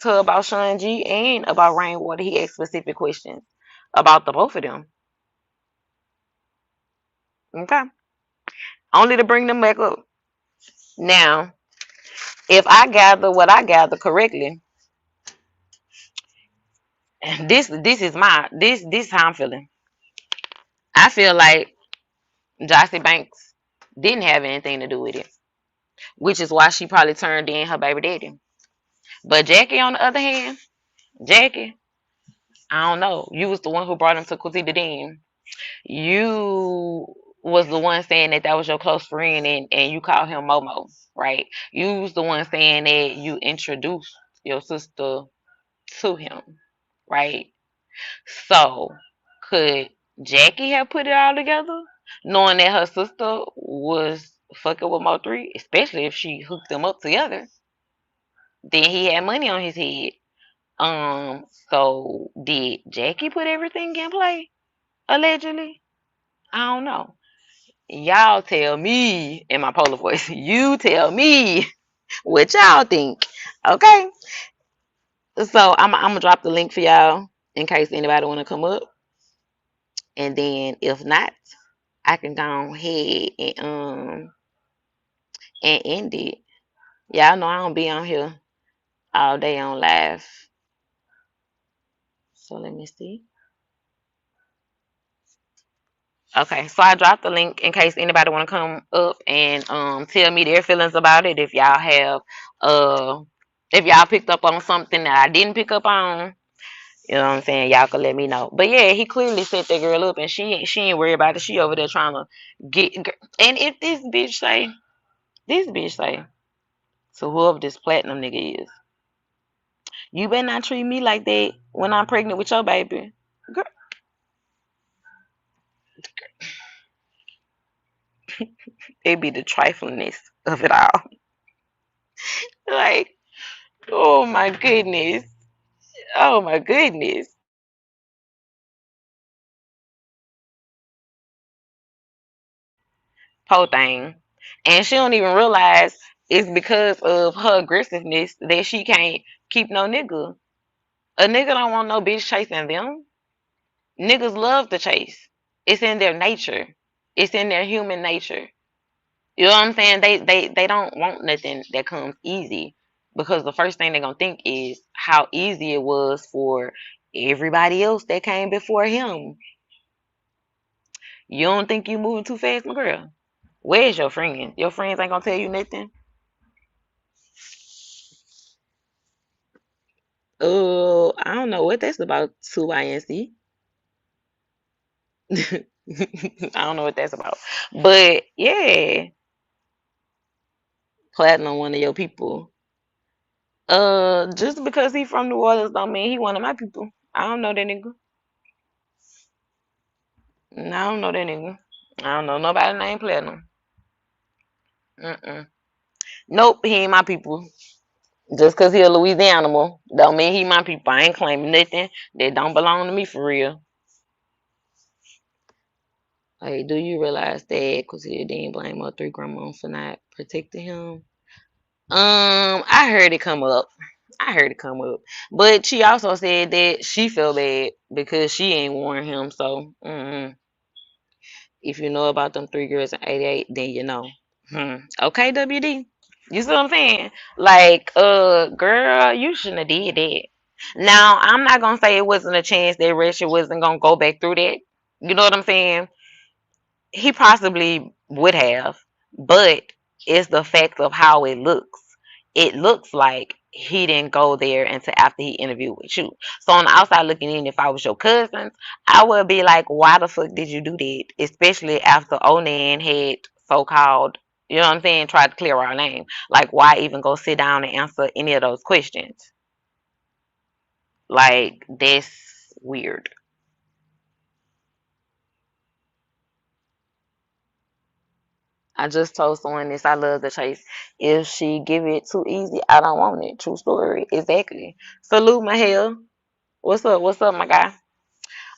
her about Sean G and about Rainwater. He asked specific questions about the both of them. Okay. Only to bring them back up. Now, if I gather what I gather correctly, this is this how I'm feeling. I feel like Jossie Banks didn't have anything to do with it, which is why she probably turned in her baby daddy. But Jackie, on the other hand, Jackie, I don't know. You was the one who brought him to Quincy Dean. You was the one saying that was your close friend and you call him Momo, right? You was the one saying that you introduced your sister to him, right? So could Jackie have put it all together, knowing that her sister was fucking with Mo3, especially if she hooked them up together? Then he had money on his head. So did Jackie put everything in play? Allegedly? I don't know. Y'all tell me in my polar voice. You tell me what y'all think. Okay? So I'm gonna drop the link for y'all in case anybody wanna come up. And then if not, I can go ahead and end it. Y'all know I don't be on here all day on live. So let me see. Okay, so I dropped the link in case anybody want to come up and tell me their feelings about it. Uh if y'all picked up on something that I didn't pick up on, you know what I'm saying, y'all can let me know. But yeah, he clearly set that girl up and she ain't worried about it. She over there trying to get, and if this bitch say to whoever this platinum nigga is, you better not treat me like that when I'm pregnant with your baby. Girl, it be the triflingness of it all. Like, oh my goodness. Oh my goodness. Whole thing. And she don't even realize it's because of her aggressiveness that she can't keep no nigga. A nigga don't want no bitch chasing them. Niggas love to chase. It's in their nature. It's in their human nature. You know what I'm saying? They don't want nothing that comes easy because the first thing they're gonna think is how easy it was for everybody else that came before him. You don't think you moving too fast, my girl? Where's your friend? Your friends ain't gonna tell you nothing. Oh, I don't know what that's about. 2INC. I don't know what that's about. But yeah, Platinum, one of your people. Just because he from New Orleans don't mean he one of my people. I don't know that nigga. I don't know that nigga. I don't know nobody named Platinum. Mm-mm. Nope, he ain't my people. Just cause he a Louisiana don't mean he my people. I ain't claiming nothing that don't belong to me for real. Hey, do you realize that Quincy didn't blame MO3 grandma for not protecting him? I heard it come up. I heard it come up. But she also said that she felt bad because she ain't warned him. So, if you know about them three girls in 88, then you know. Okay, WD. You see what I'm saying? Like, girl, you shouldn't have did that. Now, I'm not gonna say it wasn't a chance that Ratchet wasn't gonna go back through that. You know what I'm saying? He possibly would have, but it's the fact of how it looks. It looks like he didn't go there until after he interviewed with you. So on the outside looking in, if I was your cousins, I would be like, why the fuck did you do that? Especially after Onan had so-called, you know what I'm saying, tried to clear our name. Like, why even go sit down and answer any of those questions? Like, that's weird. I just told someone this. I love the chase. If she give it too easy, I don't want it. True story. Exactly. Salute my hell. What's up? What's up, my guy?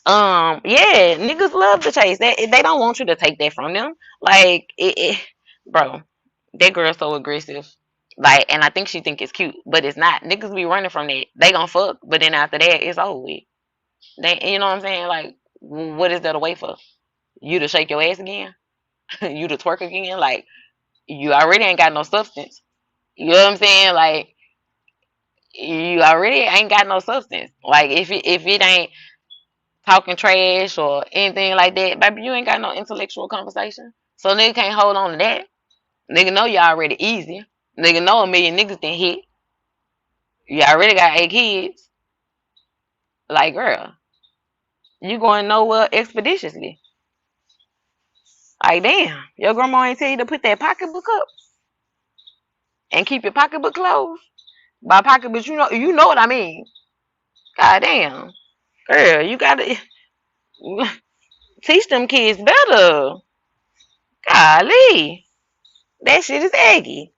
Yeah, niggas love the chase. They don't want you to take that from them. Like bro, that girl's so aggressive. Like, and I think she think it's cute, but it's not. Niggas be running from that. They gonna fuck, but then after that, it's over with. They, you know what I'm saying? Like, what is there to wait for? You to shake your ass again? You to twerk again? Like, you already ain't got no substance. You know what I'm saying? Like, you already ain't got no substance. Like, if it ain't talking trash or anything like that, baby, you ain't got no intellectual conversation. So nigga can't hold on to that. Nigga know you already easy. Nigga know a million niggas didn't hit. You already got 8 kids. Like, girl, you going nowhere expeditiously. Like, damn, your grandma ain't tell you to put that pocketbook up and keep your pocketbook closed. By pocketbook, you know what I mean. God damn, girl, you gotta teach them kids better. Golly, that shit is eggy.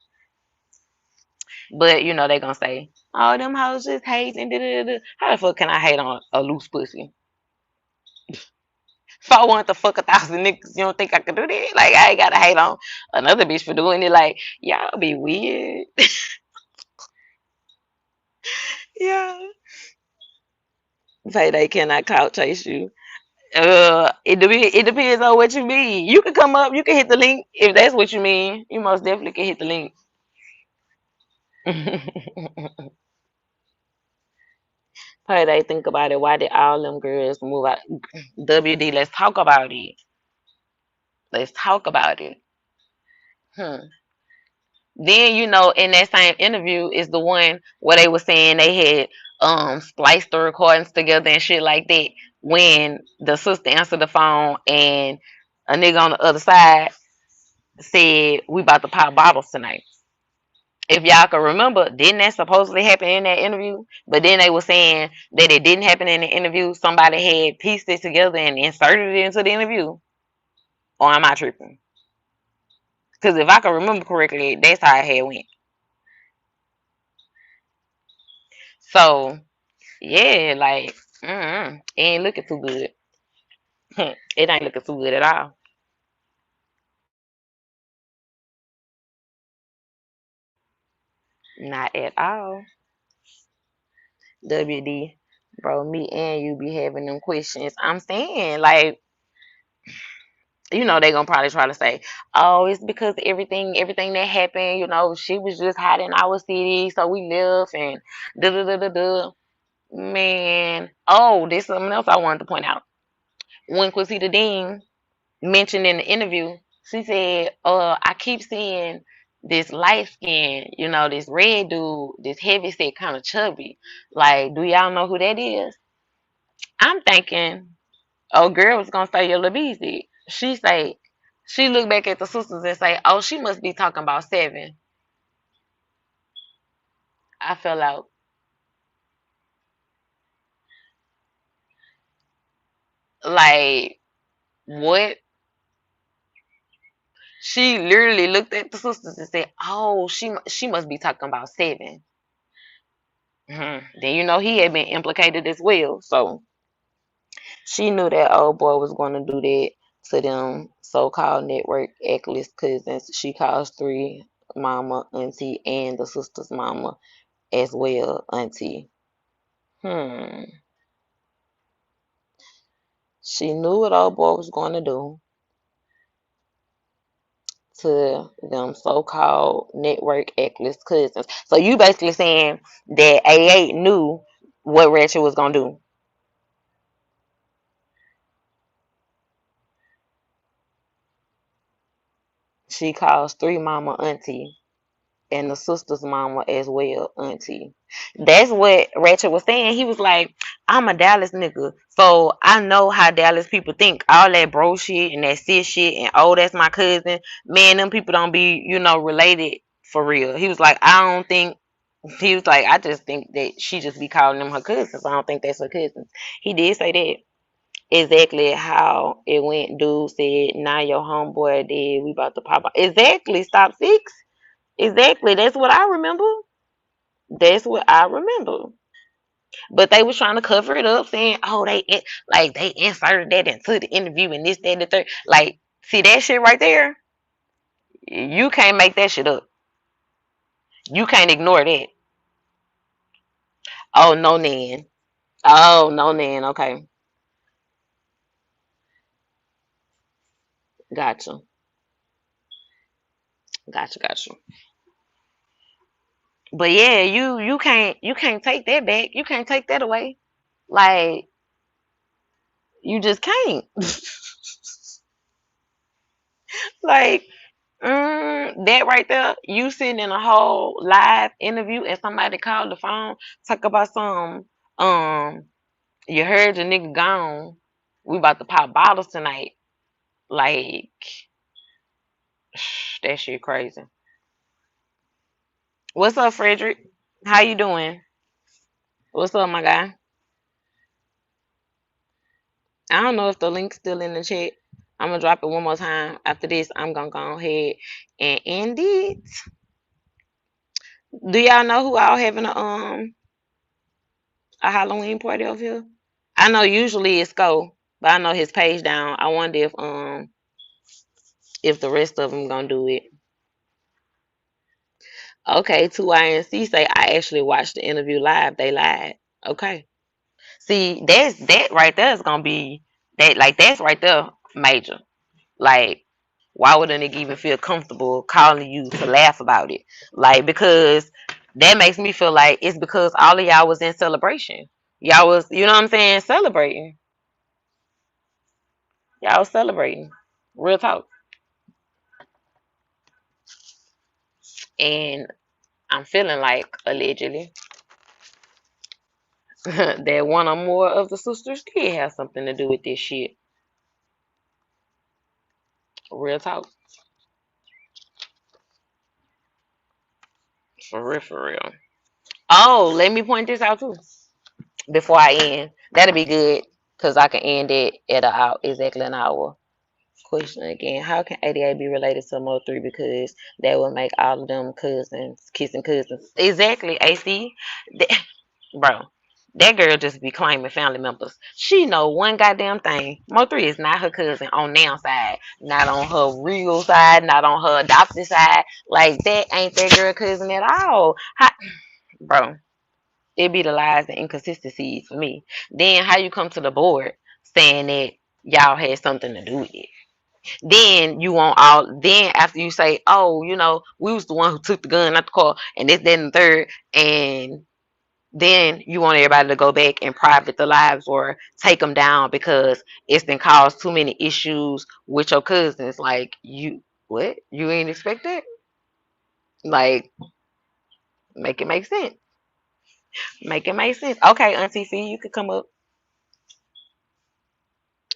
But you know they gonna say, "Oh, them hoes just hate and da da da." How the fuck can I hate on a loose pussy? If I want to fuck 1,000 niggas, you don't think I could do that? Like I ain't gotta hate on another bitch for doing it. Like y'all be weird. Yeah. Say they cannot couch chase you. It depends on what you mean. You can come up, you can hit the link if that's what you mean. You most definitely can hit the link. PayDae, think about it. Why did all them girls move out? WD, let's talk about it. Let's talk about it. Hmm. Then you know, in that same interview is the one where they were saying they had spliced the recordings together and shit like that. When the sister answered the phone and a nigga on the other side said, "We about to pop bottles tonight." If y'all can remember, didn't that supposedly happen in that interview? But then they were saying that it didn't happen in the interview. Somebody had pieced it together and inserted it into the interview. Or am I tripping? Because if I can remember correctly, that's how it had went. So yeah, like it ain't looking too good. It ain't looking too good at all. Not at all. WD, bro, me and you be having them questions. I'm saying, like, you know, they gonna probably try to say, "Oh, it's because everything that happened. You know, she was just hot in our city, so we left and da da da da da." Man, oh, there's something else I wanted to point out. When Quisita Dean mentioned in the interview, she said, I keep seeing this light skin, you know, this red dude, this heavy set, kind of chubby. Like, do y'all know who that is?" I'm thinking, oh, girl was gonna say your Labisi. She looked back at the sisters and say, "Oh, she must be talking about 7." I fell out. Like, what? She literally looked at the sisters and said, "Oh, she must be talking about 7." Then you know he had been implicated as well, so she knew that old boy was going to do that to them so-called network eckless cousins. She calls 3 mama, auntie, and the sister's mama as well, auntie. Hmm. She knew what old boy was going to do to them so-called network eckless cousins. So you basically saying that A8 knew what Ratchet was going to do. She calls 3 mama, auntie, and the sister's mama as well, auntie. That's what Ratchet was saying. He was like, "I'm a Dallas nigga, so I know how Dallas people think. All that bro shit and that sis shit and oh, that's my cousin. Man, them people don't be, you know, related for real." He was like, "I don't think." He was like, "I just think that she just be calling them her cousins. I don't think that's her cousins." He did say that. Exactly how it went. Dude said, "Now your homeboy dead. We about to pop out." Exactly. Stop 6. Exactly. That's what I remember. That's what I remember. But they was trying to cover it up, saying, "Oh, like they inserted that into the interview and this, that, and the third." Like, see that shit right there? You can't make that shit up. You can't ignore that. Oh no, Nan. Oh no, Nan. Okay, gotcha, gotcha. But yeah, you can't take that back. You can't take that away. Like you just can't. Like that right there, you sitting in a whole live interview and somebody called the phone, talk about some, um, you heard your nigga gone. We about to pop bottles tonight. Like, that shit crazy. What's up, Frederick? How you doing? What's up, my guy? I don't know if the link's still in the chat. I'm gonna drop it one more time. After this, I'm gonna go ahead and end it. Do y'all know who all having a Halloween party over here? I know usually it's Go, but I know his page down. I wonder if the rest of them gonna do it. Okay, 2INC say I actually watched the interview live. They lied. Okay. See, that right there is gonna be that like that's right there major. Like, why would a nigga even feel comfortable calling you to laugh about it? Like, because that makes me feel like it's because all of y'all was in celebration. Y'all was, you know what I'm saying, celebrating. Y'all was celebrating. Real talk. And I'm feeling like allegedly that one or more of the sisters did have something to do with this shit. Real talk. For real, for real. Oh, let me point this out too before I end. That'll be good because I can end it at exactly an hour. Question again: how can 88 be related to MO3? Because that would make all of them cousins, kissing cousins. Exactly, AC. That, bro, that girl just be claiming family members. She know one goddamn thing. MO3 is not her cousin on now side, not on her real side, not on her adopted side. Like that ain't that girl cousin at all. How, bro? It be the lies and inconsistencies for me. Then how you come to the board saying that y'all had something to do with it? Then you want all. Then after you say, oh, we was the one who took the gun out the car, and this, that, and the third, and then you want everybody to go back and private the lives or take them down because it's been caused too many issues with your cousins. Like you, what? You ain't expect that? Like, make it make sense. Make it make sense. Okay, Auntie Fee, you could come up.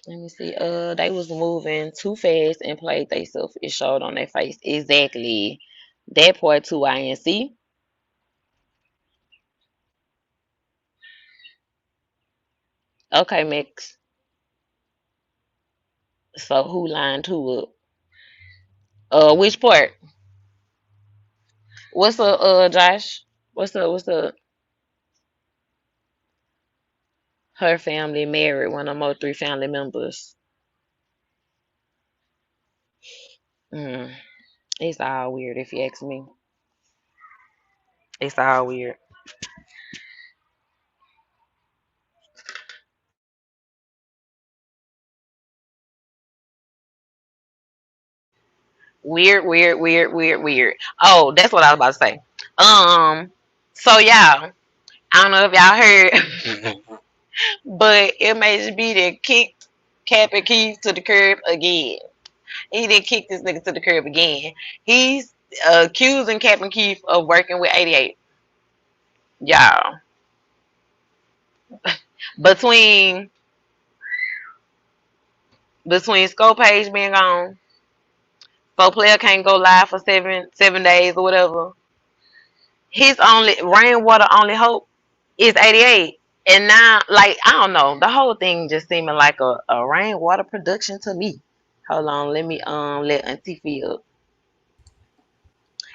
Let me see. They was moving too fast and played themselves. It showed on their face. Exactly. That part too, INC. Okay, Mix. So who lined who up? Which part? What's up, Josh? What's up? What's up? Her family married one of MO3 family members. Mm, it's all weird if you ask me. It's all weird. Weird, weird, weird, weird, weird. Oh, that's what I was about to say. So y'all, I don't know if y'all heard, but MHB did kicked Cap and Keith to the curb again. He did kick this nigga to the curb again. He's accusing Cap and Keith of working with 88. Y'all, between Scope Page being gone, so player can't go live for seven days or whatever. His only rainwater only hope is 88. And now, like, I don't know, the whole thing just seeming like a rainwater production to me. Hold on, let me let Auntie Fee up.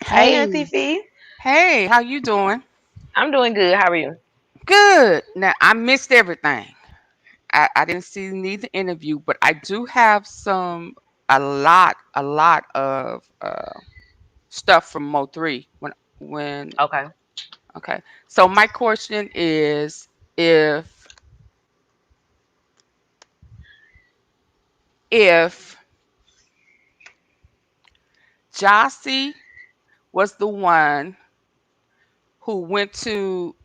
Hey Auntie Hey, Fee. hey, how you doing? I'm doing good. How are you? Good. Now I missed everything. I didn't see neither interview, but I do have a lot of stuff from Mo3 when Okay. okay. So my question is if Jossie was the one who went to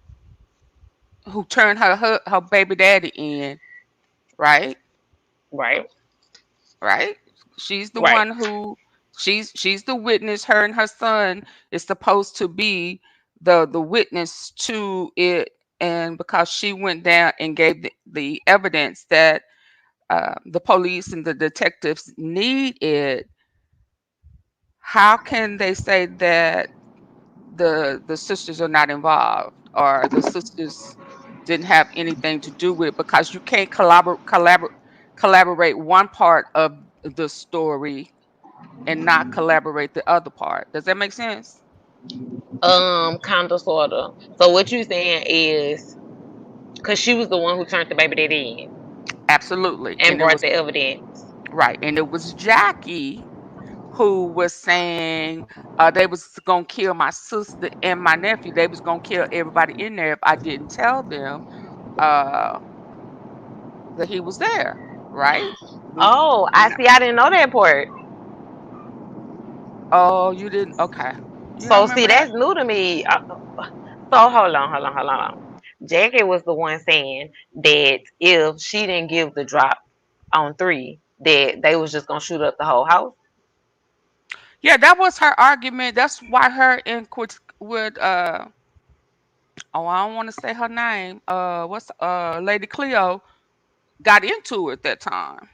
who turned her baby daddy in, right? Right. Right? She's the Right. one who she's the witness. Her and her son is supposed to be the witness to it, and because she went down and gave the evidence that the police and the detectives need it, how can they say that the sisters are not involved or the sisters didn't have anything to do with it? Because you can't collaborate one part of the story and not collaborate the other part. Does that make sense? Kinda, sorta. So what you saying is, cause she was the one who turned the baby daddy in Absolutely. and And it brought was the evidence. right. And it was Jackie who was saying they was gonna kill my sister and my nephew. They was gonna kill everybody in there if I didn't tell them uh, that he was there. Right? Oh, I No. see. I didn't know that part. Oh, you didn't? Okay. You don't So see, remember that? that's new to me. So hold on. Jackie was the one saying that if she didn't give the drop on 3, that they was just gonna shoot up the whole house. Yeah, that was her argument. That's why her and with oh, I don't want to say her name. What's Lady Cleo got into it that time.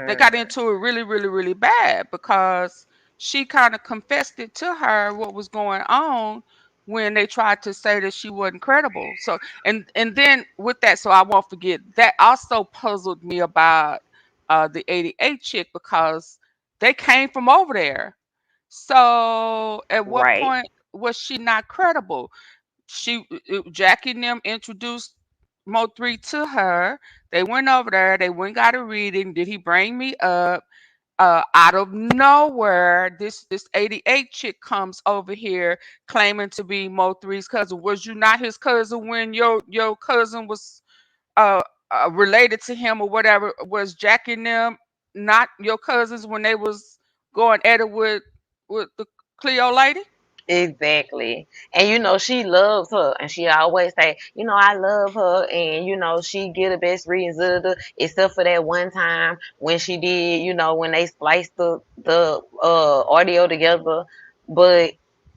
They got Mm, into it really, really, really bad because she kind of confessed it to her what was going on when they tried to say that she wasn't credible. So and then with that, so I won't forget that also puzzled me about the 88 chick because they came from over there. So at what right. point was she not credible? Jackie and them introduced Mo3 to her. They went over there. They went and got a reading. Did he bring me up? Out of nowhere, this 88 chick comes over here claiming to be Mo3's cousin. Was you not his cousin when your cousin was uh, related to him or whatever? Was Jackie and them not your cousins when they was going at it with the Cleo lady? Exactly. And she loves her and she always say, I love her, and she get the best reasons, except for that one time when she did, when they spliced the audio together, but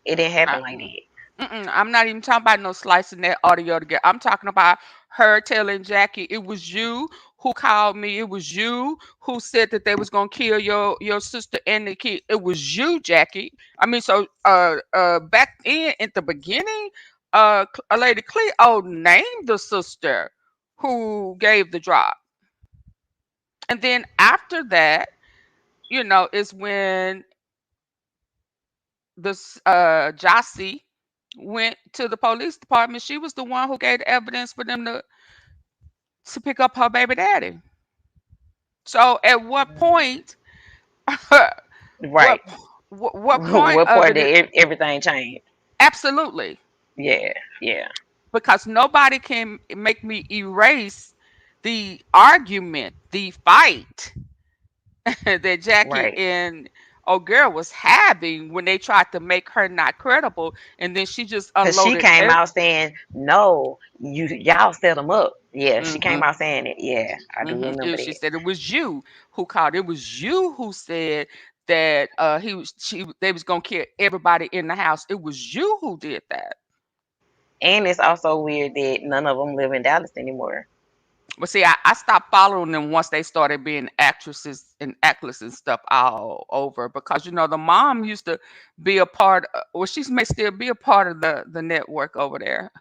it didn't happen like that. I'm not even talking about no slicing that audio together. I'm talking about her telling Jackie it was you who called me. It was you who said that they was gonna kill your sister and the kid. It was you, Jackie. I mean, so back in at the beginning, a lady Cleo named the sister who gave the drop, and then after that, is when this Jossie went to the police department. She was the one who gave the evidence for them to pick up her baby daddy. So at what point, what Right. what point What of part it? did everything change? Absolutely, Yeah, yeah. because nobody can make me erase the argument, the fight that Jackie Right. and old girl was having when they tried to make her not credible, and then she just Cause she unloaded. came out saying, "No, y'all set them up." Yeah, she came Mhm. out saying it. Yeah, I do remember She that. said it was you who called. It was you who said that they was gonna kill everybody in the house. It was you who did that. And it's also weird that none of them live in Dallas anymore. But see, I stopped following them once they started being actresses and actresses and stuff all over because the mom used to be a part. Well, she may still be a part of the network over there.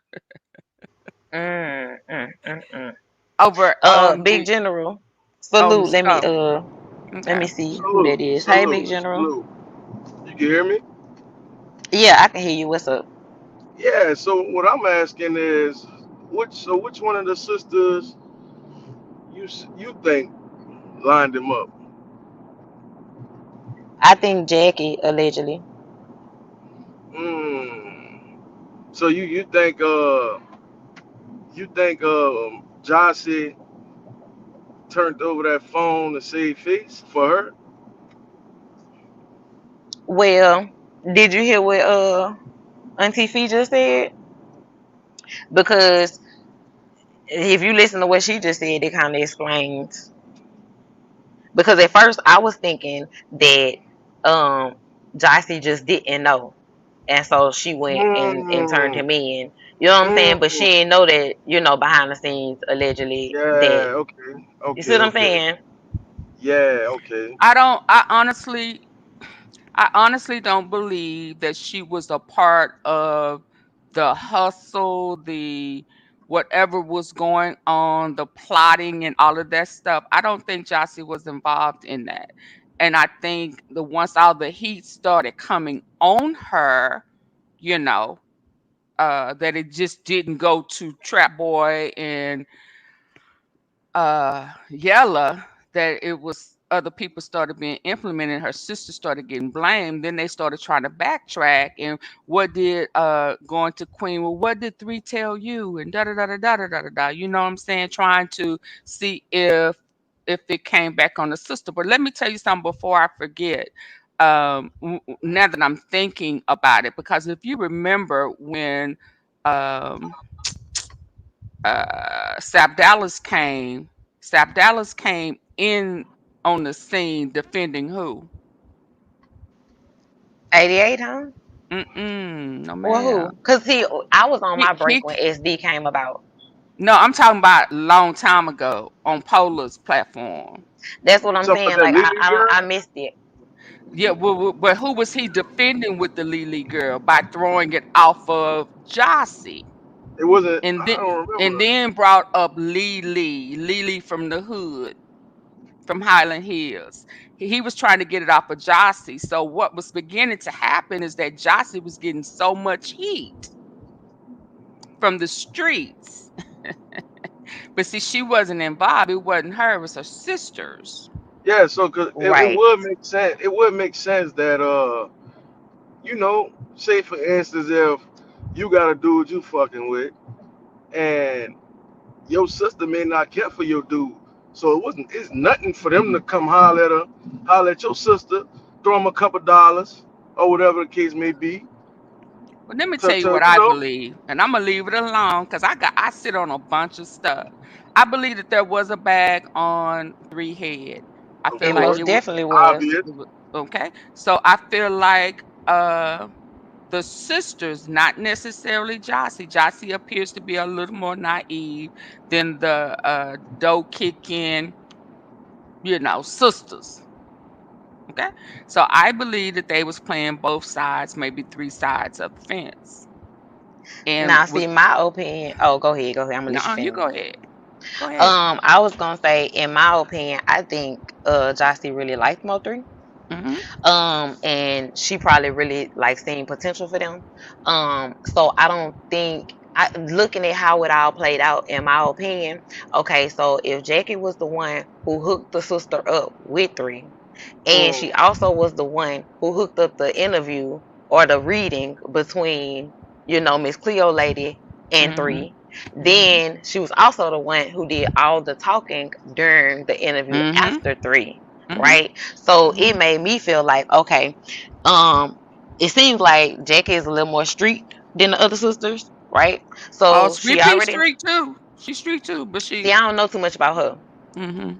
Mm, mm, mm, mm. Over on Big General, salute. Let me Discovery. let Okay. me see who that Salute, is. Hey, Big salute, General. salute. You can hear me? Yeah, I can hear you. What's up? Yeah. So what I'm asking is, which one of the sisters you think lined him up? I think Jackie allegedly. Hmm. So you think Jossie turned over that phone to save face for her? Well, did you hear what Auntie Fee just said? Because if you listen to what she just said, it kind of explains. Because at first I was thinking that um Jossie just didn't know, and so she went and turned Hmm. him in. You know what I'm saying? But she Hmm. didn't know that, behind the scenes, allegedly, that. Yeah. Okay. You see Okay. what I'm Okay. saying? Yeah. Okay. I don't. I honestly don't believe that she was a part of the hustle, the whatever was going on, the plotting and all of that stuff. I don't think Jossie was involved in that. And I think the once all the heat started coming on her, you know, that it just didn't go to Trap Boy and Yella, that it was other people started being implemented. Her sister started getting blamed. Then they started trying to backtrack. And what did going to Queen? Well, what did three tell you? And da da da da da da da da. You know what I'm saying? Trying to see if it came back on the sister. But let me tell you something before I forget. Now that I'm thinking about it, because if you remember when um, Sap Dallas came. Sap Dallas came in on the scene defending who? 88, huh? No Well, who? ma'am. Cause see, I was on my break He when SD came about. no, I'm talking about a long time ago on Polar's platform. That's what You I'm talking about saying. that Like Lily I girl? missed it. Yeah, but who was he defending with the Lily girl by throwing it off of Jossie? It wasn't. And I then don't and remember. then brought up Lily from the hood, from Highland Hills. He was trying to get it off of Jossie. So what was beginning to happen is that Jossie was getting so much heat from the streets. But see, she wasn't involved. It wasn't her. It was her sisters. Yeah, so cause it Right. would make sense. It would make sense that say for instance, if you got a dude you fucking with, and your sister may not care for your dude, so it's nothing for them to come holler at her, holler at your sister, throw them a couple dollars or whatever the case may be. Well, let me tell you To what you I know, believe, and I'm gonna leave it alone because I sit on a bunch of stuff. I believe that there was a bag on Three Head. I of feel It like most it course, was, definitely was. obvious. okay. So I feel like the sisters, not necessarily Jossie. Jossie appears to be a little more naive than the dough kicking, sisters. Okay. So I believe that they was playing both sides, maybe three sides of the fence. And Now, was see, my opinion. Oh, go ahead. Go ahead. I'm gonna let you no, you finish. go ahead. Go ahead. I was gonna say, in my opinion, I think Jossie really liked Mo3. Hmm. And she probably really like seeing potential for them. So I don't think looking at how it all played out, in my opinion, okay, so if Jackie was the one who hooked the sister up with three, and she Mm, also was the one who hooked up the interview or the reading between, Miss Cleo lady and Hmm. three, Hmm. then she was also the one who did all the talking during the interview Hmm. after three, Hmm. right? So Hmm. it made me feel like, okay, um, it seems like Jackie is a little more street than the other sisters, right? Oh, So she Sweet Pea already Street too. She's street too, but see. she. I don't know too much about her, Hmm.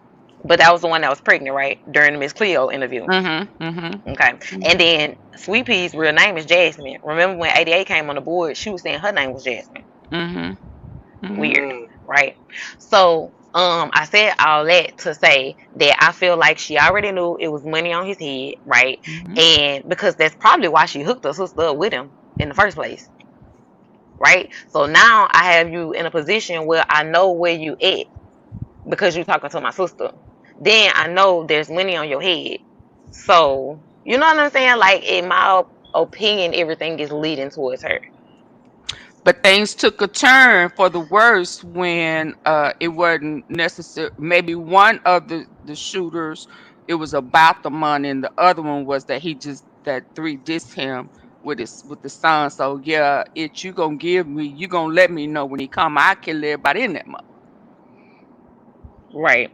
but that was the one that was pregnant, right? During the Miss Cleo interview. Hmm. Hmm. Okay. And Hmm. then Sweet Pea's real name is Jasmine. Remember when 88 came on the board, she was saying her name was Jasmine. Hmm. Hmm. Weird, mm. right? So, I said all that to say that I feel like she already knew it was money on his head, right? Hmm. And because that's probably why she hooked her sister up with him in the first place, right? So now I have you in a position where I know where you at because you're talking to my sister. Then I know there's money on your head. So, you know what I'm saying? Like, in my opinion, everything is leading towards her. But things took a turn for the worse when it wasn't necessary. Maybe one of the shooters, it was about the money, and the other one was that that three dissed him with the son. So yeah, you gonna give me, you gonna let me know when he come. I kill everybody in that mother. Right.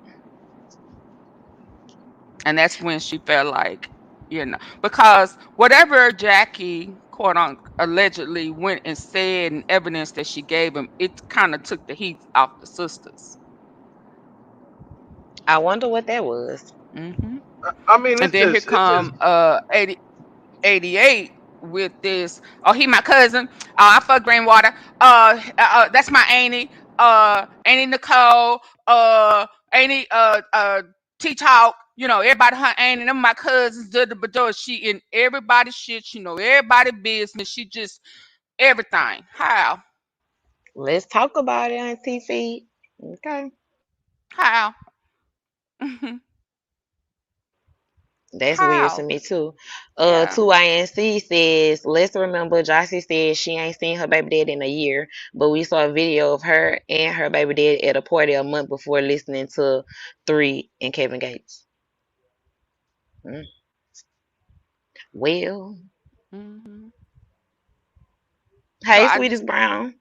And that's when she felt like, because whatever Jackie quote on allegedly went and said and evidence that she gave him, it kind of took the heat off the sisters. I wonder what that was. Hmm. I mean, And then here it's come just 88 with this. Oh, he my cousin. I fuck Greenwater. That's my auntie. Auntie Nicole. Auntie T Talk. Everybody her auntie. Them my cousins. But she in everybody's shit. She know everybody business. She just everything. How? Let's talk about it, Auntie Feet. Okay. How? That's weird to How? me too. Yeah. 2INC says, let's remember Jossie said she ain't seen her baby dad in a year, but we saw a video of her and her baby dad at a party a month before listening to 3 and Kevin Gates. Mm. Well, Hmm. So hey, I sweetest brown.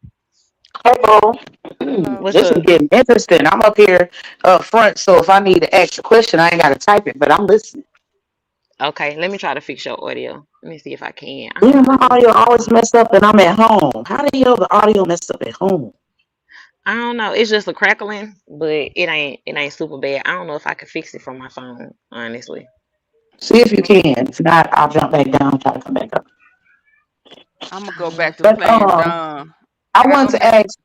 Hey, bro. hello. What's This is up? getting interesting. I'm up here up front, so if I need to ask a question, I ain't got to type it, but I'm listening. Okay, let me try to fix your audio. Let me see if I can. I don't Damn, know how my to do audio this. always messed up and I'm at home. How the hell the audio messed up at home? I don't know. It's just a crackling, but it ain't super bad. I don't know if I can fix it from my phone, honestly. See if you can. If not, I'll jump back down and try to come back up. I'm gonna I go don't know back if to I But playing can. dumb. I I go wanted to back. ask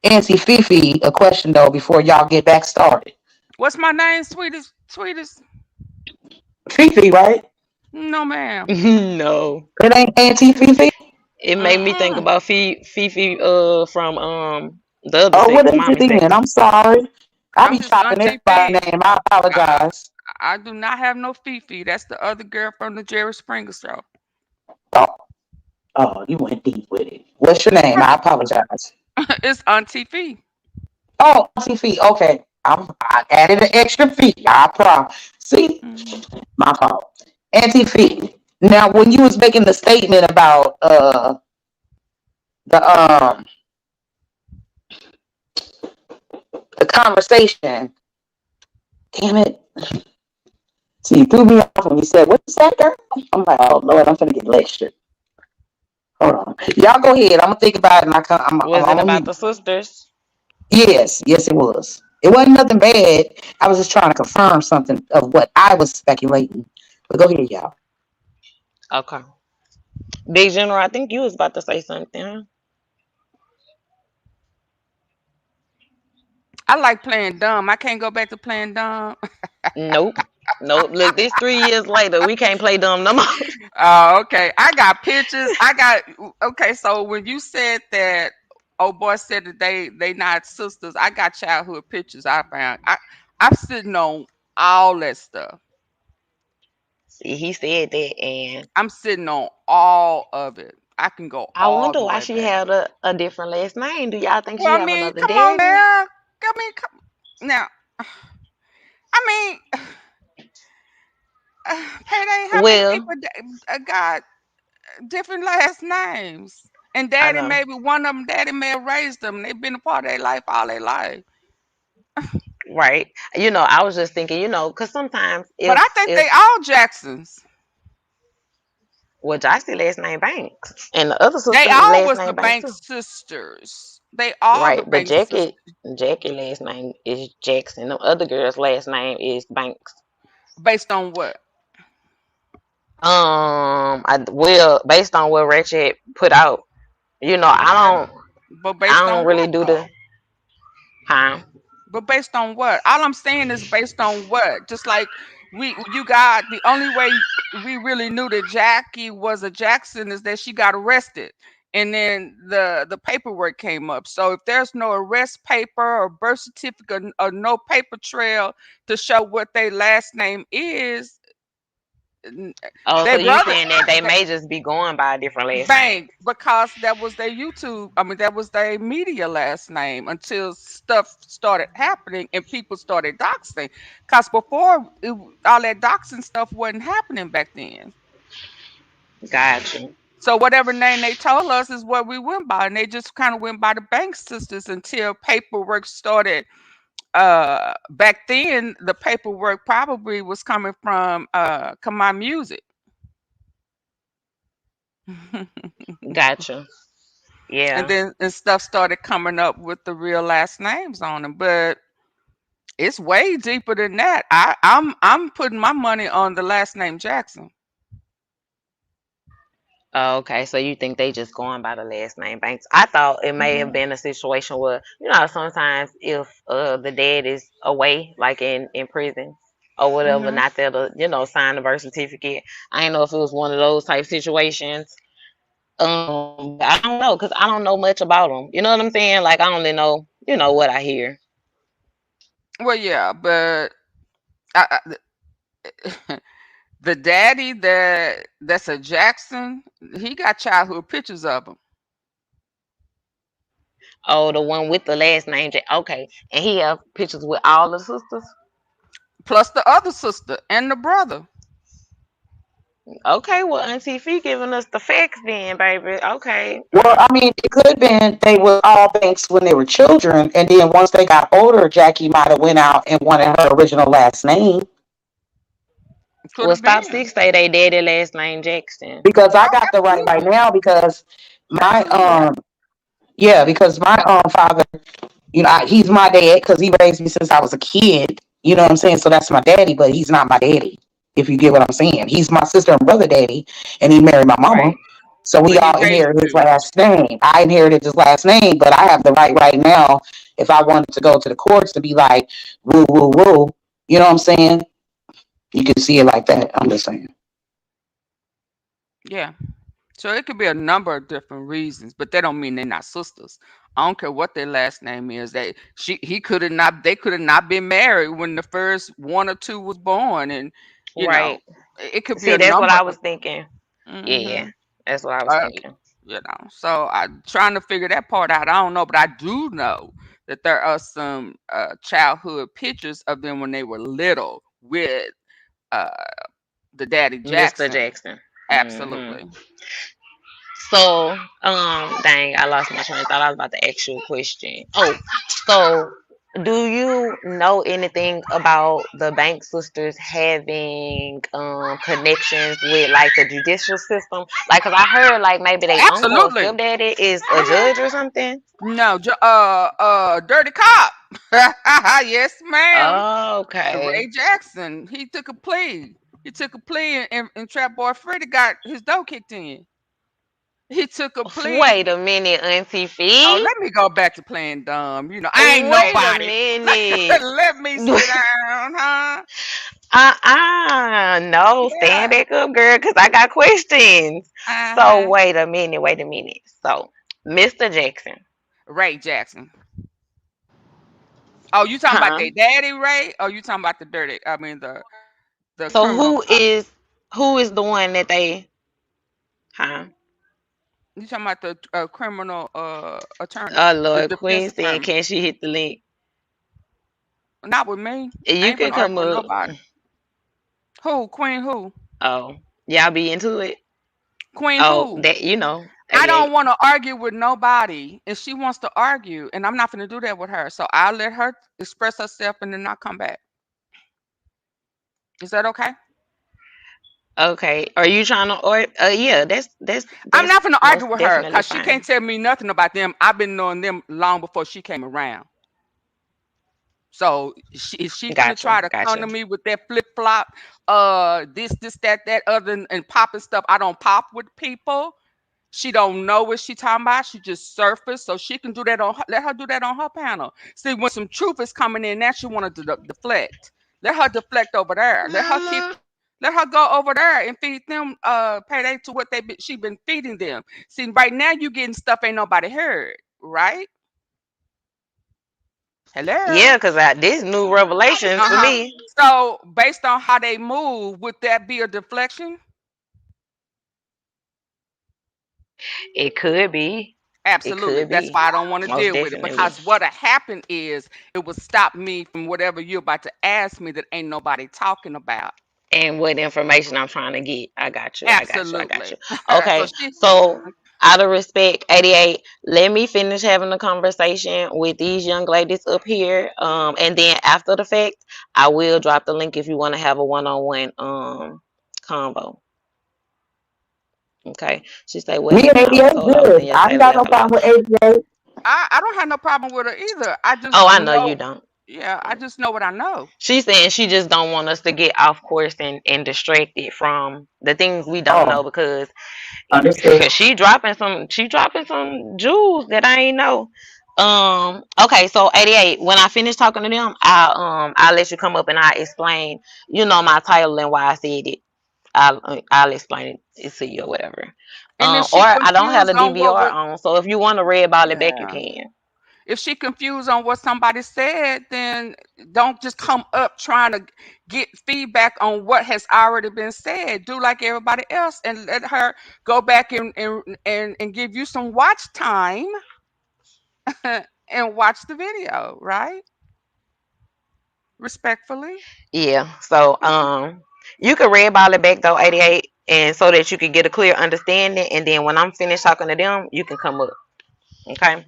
Auntie Fifi a question though before y'all get back started. What's my name, sweetest? Sweetest? Fifi, right? No, ma'am. No. It ain't Auntie Fifi? It made me think Mm-mm. about Fifi from the other Oh, sex, what the is it mommy then? sex. I'm sorry. I I'm be just chopping Auntie everybody's B. name. I I, apologize. I do not have no Fifi. That's the other girl from the Jerry Springer show. Oh, oh, you went deep with it. What's your name? I apologize. It's Auntie Fee. Oh, Auntie Fee. Okay. I added an extra fee. I promise. See, Mhm. my fault. Auntie Fee. Now, when you was making the statement about the the conversation, damn it. See, you threw me off when you said, "What's that, girl?" I'm like, "Oh Lord, I'm gonna get lectured." Hold on, y'all go ahead. I'm gonna think about it, and Was I'm it gonna about mute. the sisters? Yes, yes, it was. It wasn't nothing bad. I was just trying to confirm something of what I was speculating. But go ahead, y'all. Okay. Big General, I think you was about to say something. Huh? I like playing dumb. I can't go back to playing dumb. Nope. Nope. Look, this 3 years later, we can't play dumb no more. Oh, okay. I got pictures. I got okay. So when you said that, oh boy said that they not sisters. I got childhood pictures. I found. I'm sitting on all that stuff. See, he said that, and I'm sitting on all of it. I can go I all wonder the why way she back. had a different last name. Do y'all think she Well, I have mean, another come on daddy? now. I mean, come now. I mean, Payday. How many Well, people got different last names? And I daddy, know. maybe one of them, daddy may have raised them. They've been a part of their life all their life. Right. I was just thinking, because sometimes But I think they all Jacksons. well, Jossie last name Banks, and the other They sister all last was the name Banks too. Banks sisters. They all the Right. But Banks sisters. Jackie last name is Jackson. The other girl's last name is Banks. Based on what? Based on what Ratchet put out, Okay. But I based don't on really what do the though? huh. But based on what? All I'm saying is based on what? Just like you got the only way we really knew that Jackie was a Jackson is that she got arrested. And then the paperwork came up. So if there's no arrest paper or birth certificate or no paper trail to show what their last name is, n- Oh, so they you brother saying that they may just be going by a different last name? Bank because that was their YouTube. I mean, that was their media last name until stuff started happening and people started doxing. Because before all that doxing stuff wasn't happening back then. Gotcha. So whatever name they told us is what we went by, and they just kind of went by the Bank sisters until paperwork started. Back then, the paperwork probably was coming from Come On Music. Gotcha. And Yeah. then and stuff started coming up with the real last names on them, but it's way deeper than that. I'm putting my money on the last name Jackson. Oh, okay, so you think they just going by the last name Banks? I thought it may have Hmm. been a situation where sometimes if the dad is away, like in prison or whatever, Hmm. not there to sign the birth certificate. I didn't know if it was one of those type situations. But I don't know because I don't know much about them. You know what I'm saying? Like I only know what I hear. Well, yeah, but I, The daddy that's a Jackson, he got childhood pictures of him, Oh, the one with the last name. Okay, and he have pictures with all the sisters. plus the other sister and the brother. Okay, well, Auntie Fee giving us the facts then, baby. Okay. Well, I mean, it could have been they were all banks when they were children, and then once they got older, Jackie might have went out and wanted her original last name. Could Well, have stop been. six say they daddy last name Jackson. Because I Oh, got the right absolutely, now because my absolutely. yeah, because my father, he's my dad because he raised me since I was a kid. You know what I'm saying? So that's my daddy, but he's not my daddy. If you get what I'm saying, he's my sister and brother daddy, and he married my mama. Right. So we But he all raised inherited his you. last name. I inherited his last name, but I have the right now. If I wanted to go to the courts to be like, woo, woo, woo, you know what I'm saying? You can see it like that. I'm just saying. Yeah. So it could be a number of different reasons, but that don't mean they're not sisters. I don't care what their last name is. He could have not. They could have not been married when the first one or two was born, and you know, Right. it could be See, a that's what number I of. was thinking. Hmm. Yeah, that's what I was thinking. So I'm trying to figure that part out. I don't know, but I do know that there are some childhood pictures of them when they were little with uh, the Daddy Mr. Jackson. Jackson. Hmm. Absolutely. So, dang, I lost my train of thought. I was about to ask you a question. Oh, so do you know anything about the Bank sisters having connections with like the judicial system? Like, cause I heard like maybe they uncle or Absolutely. stepdaddy is a Hmm. judge or something. No, Dirty Cop. Yes, ma'am. Okay. Ray Jackson. He took a plea. He took a plea, and Trap Boy Freddy got his dough kicked in. He took a plea. Wait a minute, Auntie Oh, Fee. let me go back to playing dumb. I ain't Wait a nobody. minute. Let me sit down, huh? No, stand Yeah. back up, girl, because I got questions. So Uh-huh. wait a minute, wait a minute. So, Mr. Jackson, Ray Jackson. Oh, you talking about huh? their daddy Ray? Or you talking about the dirty? I mean the So criminal cop. who is the one that they, huh? You talking about the criminal attorney, Oh the Lord, defense Queen saying, attorney? can she hit the link? Not with me. I You ain't can finna argue come with up. nobody. Who? Queen who? Oh, y'all be into it. Queen Oh, who? that I 88. don't want to argue with nobody. And she wants to argue, and I'm not gonna do that with her. So I'll let her express herself and then I'll come back. Is that okay? Okay, are you trying to or? Yeah, I'm that's not gonna argue most with her definitely because she can't fine. tell me nothing about them. I've been knowing them long before she came around. So is she finna Gotcha, try to come gotcha. to me with that flip flop, this, that, other, and popping stuff? I don't pop with people. She don't know what she talking about. She just surfaced, so she can do that on. Let her do that on her panel. See, when some truth is coming in, now she want to deflect. Let her deflect over there. Let her keep. Let her go over there and feed them. PayDae to what she been feeding them. See, right now you getting stuff ain't nobody heard. Right? Yeah, Hello. because this new revelations Uh for huh. me. So based on how they move, would that be a deflection? It could be. It Absolutely. could That's be. why I don't want to Most deal with it definitely. because what'll happen is it will stop me from whatever you're about to ask me that ain't nobody talking about. And what information I'm trying to get. I got you. I got you. I got Absolutely. you. So Okay. she, So, out of respect, 88, let me finish having a conversation with these young ladies up here. And then after the fact, I will drop the link if you want to have a one-on-one convo. Okay. She said, what Me and happened? I was 88 told I was in good. your I ain't table got and no hello. problem with 88. I don't have no problem with her either. I just Oh, I know you know, don't. yeah, I just know what I know. She's saying she just don't want us to get off course and distracted from the things we don't Oh, know because understood. she dropping some jewels that I ain't know. Okay, so 88, when I finish talking to them, I'll let you come up and I'll explain, my title and why I said it. I'll explain it to you or whatever. And if Or she I don't have confused the on what DVR would, on, so if you want to read about it back, you yeah. can. if she confused on what somebody said, then don't just come up trying to get feedback on what has already been said. Do like everybody else and let her go back and give you some watch time and watch the video, right? Respectfully. Yeah. So you can red ball it back though, 88, and so that you can get a clear understanding, and then when I'm finished talking to them, you can come up. Okay.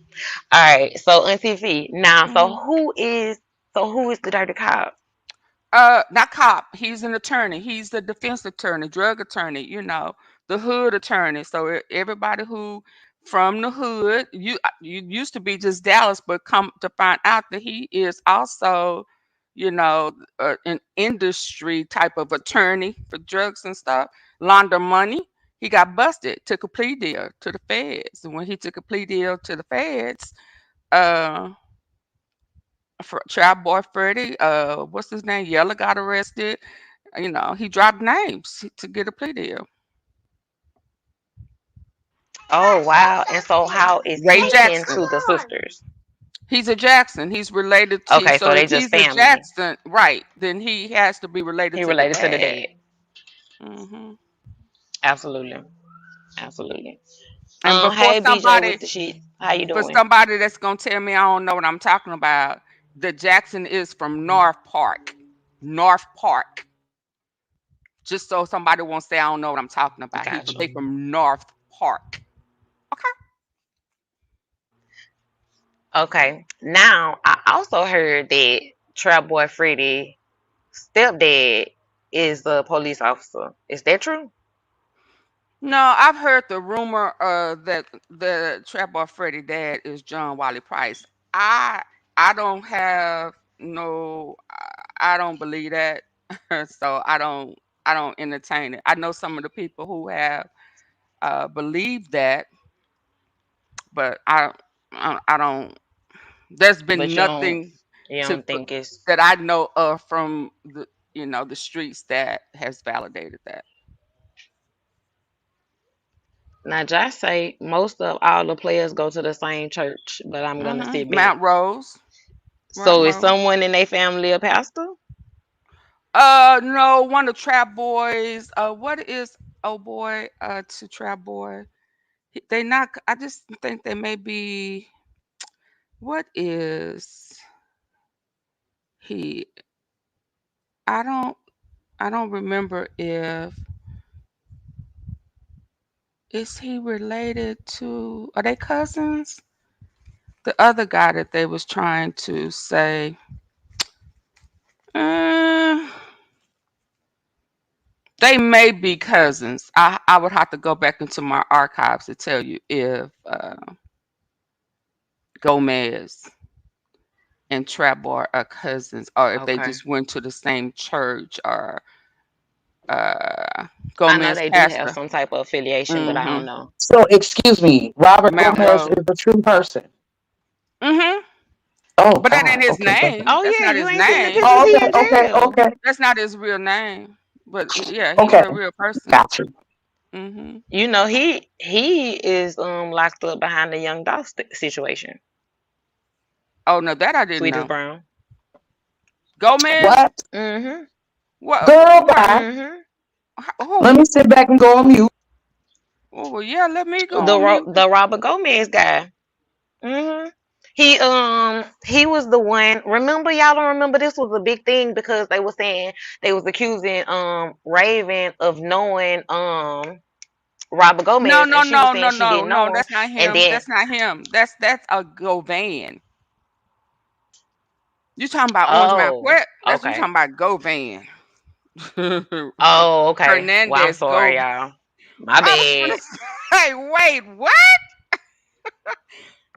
All right. So Auntie V, now, Mhm. so who is the dirty cop? Not cop. He's an attorney. He's the defense attorney, drug attorney. The hood attorney. So everybody who from the hood, you used to be just Dallas, but come to find out that he is also, an industry type of attorney for drugs and stuff. Launder money. He got busted. Took a plea deal to the feds, and when he took a plea deal to the feds, uh for Trap Boy Freddy, what's his name? Yella got arrested. He dropped names to get a plea deal. Oh wow. And so how is Ray he kin Jackson. to the sisters? He's a Jackson. He's related to. Okay, so So they if just he's a family. Jackson, right, then he has to be related He to the related to the dad. dad. Hmm. Absolutely. Absolutely. And before Hey BJ with somebody, the shit. How you for doing? somebody that's gonna tell me I don't know what I'm talking about, the Jackson is from North Park. North Park. Just so somebody won't say I don't know what I'm talking about. Got They you. from North Park. Okay. Okay. Now I also heard that Trap Boy Freddy stepdad is a police officer. Is that true? No, I've heard the rumor that the Trap Boy Freddy dad is John Wiley Price. I I don't have no I don't believe that. So I don't entertain it. I know some of the people who have believed that, but I don't there's been But nothing you to don't think it's that I know of from the streets that has validated that. now just say most of all the players go to the same church, but I'm gonna sit back. Mount Rose. Mount So is Rose. someone in their family a pastor? No, one of Trap Boys. What is oh boy? To Trap Boy. They not. I just think they may be. What is he? I don't. I don't remember if is he related to. Are they cousins? The other guy that they was trying to say. Uh, they may be cousins. I would have to go back into my archives to tell you if Gomez and Trap Boy are cousins, or if they Okay. just went to the same church, or I know Gomez they do have pastor. some type of affiliation, but I don't Mhm. know. So excuse me, Robert Mount Gomez Rose. is a true person. Mhm. Oh But that ain't God. his Okay, go ahead. name. Oh That's yeah, not you his ain't seen the name. pictures? Oh, He okay, in okay, jail. okay, That's not his real name. But yeah, he's okay. a real person. Got you. Mhm. You know he is locked up behind the young dog situation. Oh no, that I didn't Sweetest know. Brown. Gomez. What? Mhm. What? Girl, What? bye. Mhm. Let me Who? sit back and go on mute. Oh well, yeah. Let me go on mute. The Robert Gomez guy. Mhm. He was the one. Remember, y'all don't remember this was a big thing because they were saying they was accusing Raven of knowing Robert No, Gomez, no, and she was no, no, saying she no, didn't no. know him. That's not And him. then That's not him. That's a Govan. You talking about Orange Mountain oh, Quet? That's you okay. talking about Govan. Oh, okay. Well, I'm Hernandez sorry, Go. y'all. My I was bad. gonna say, wait, what?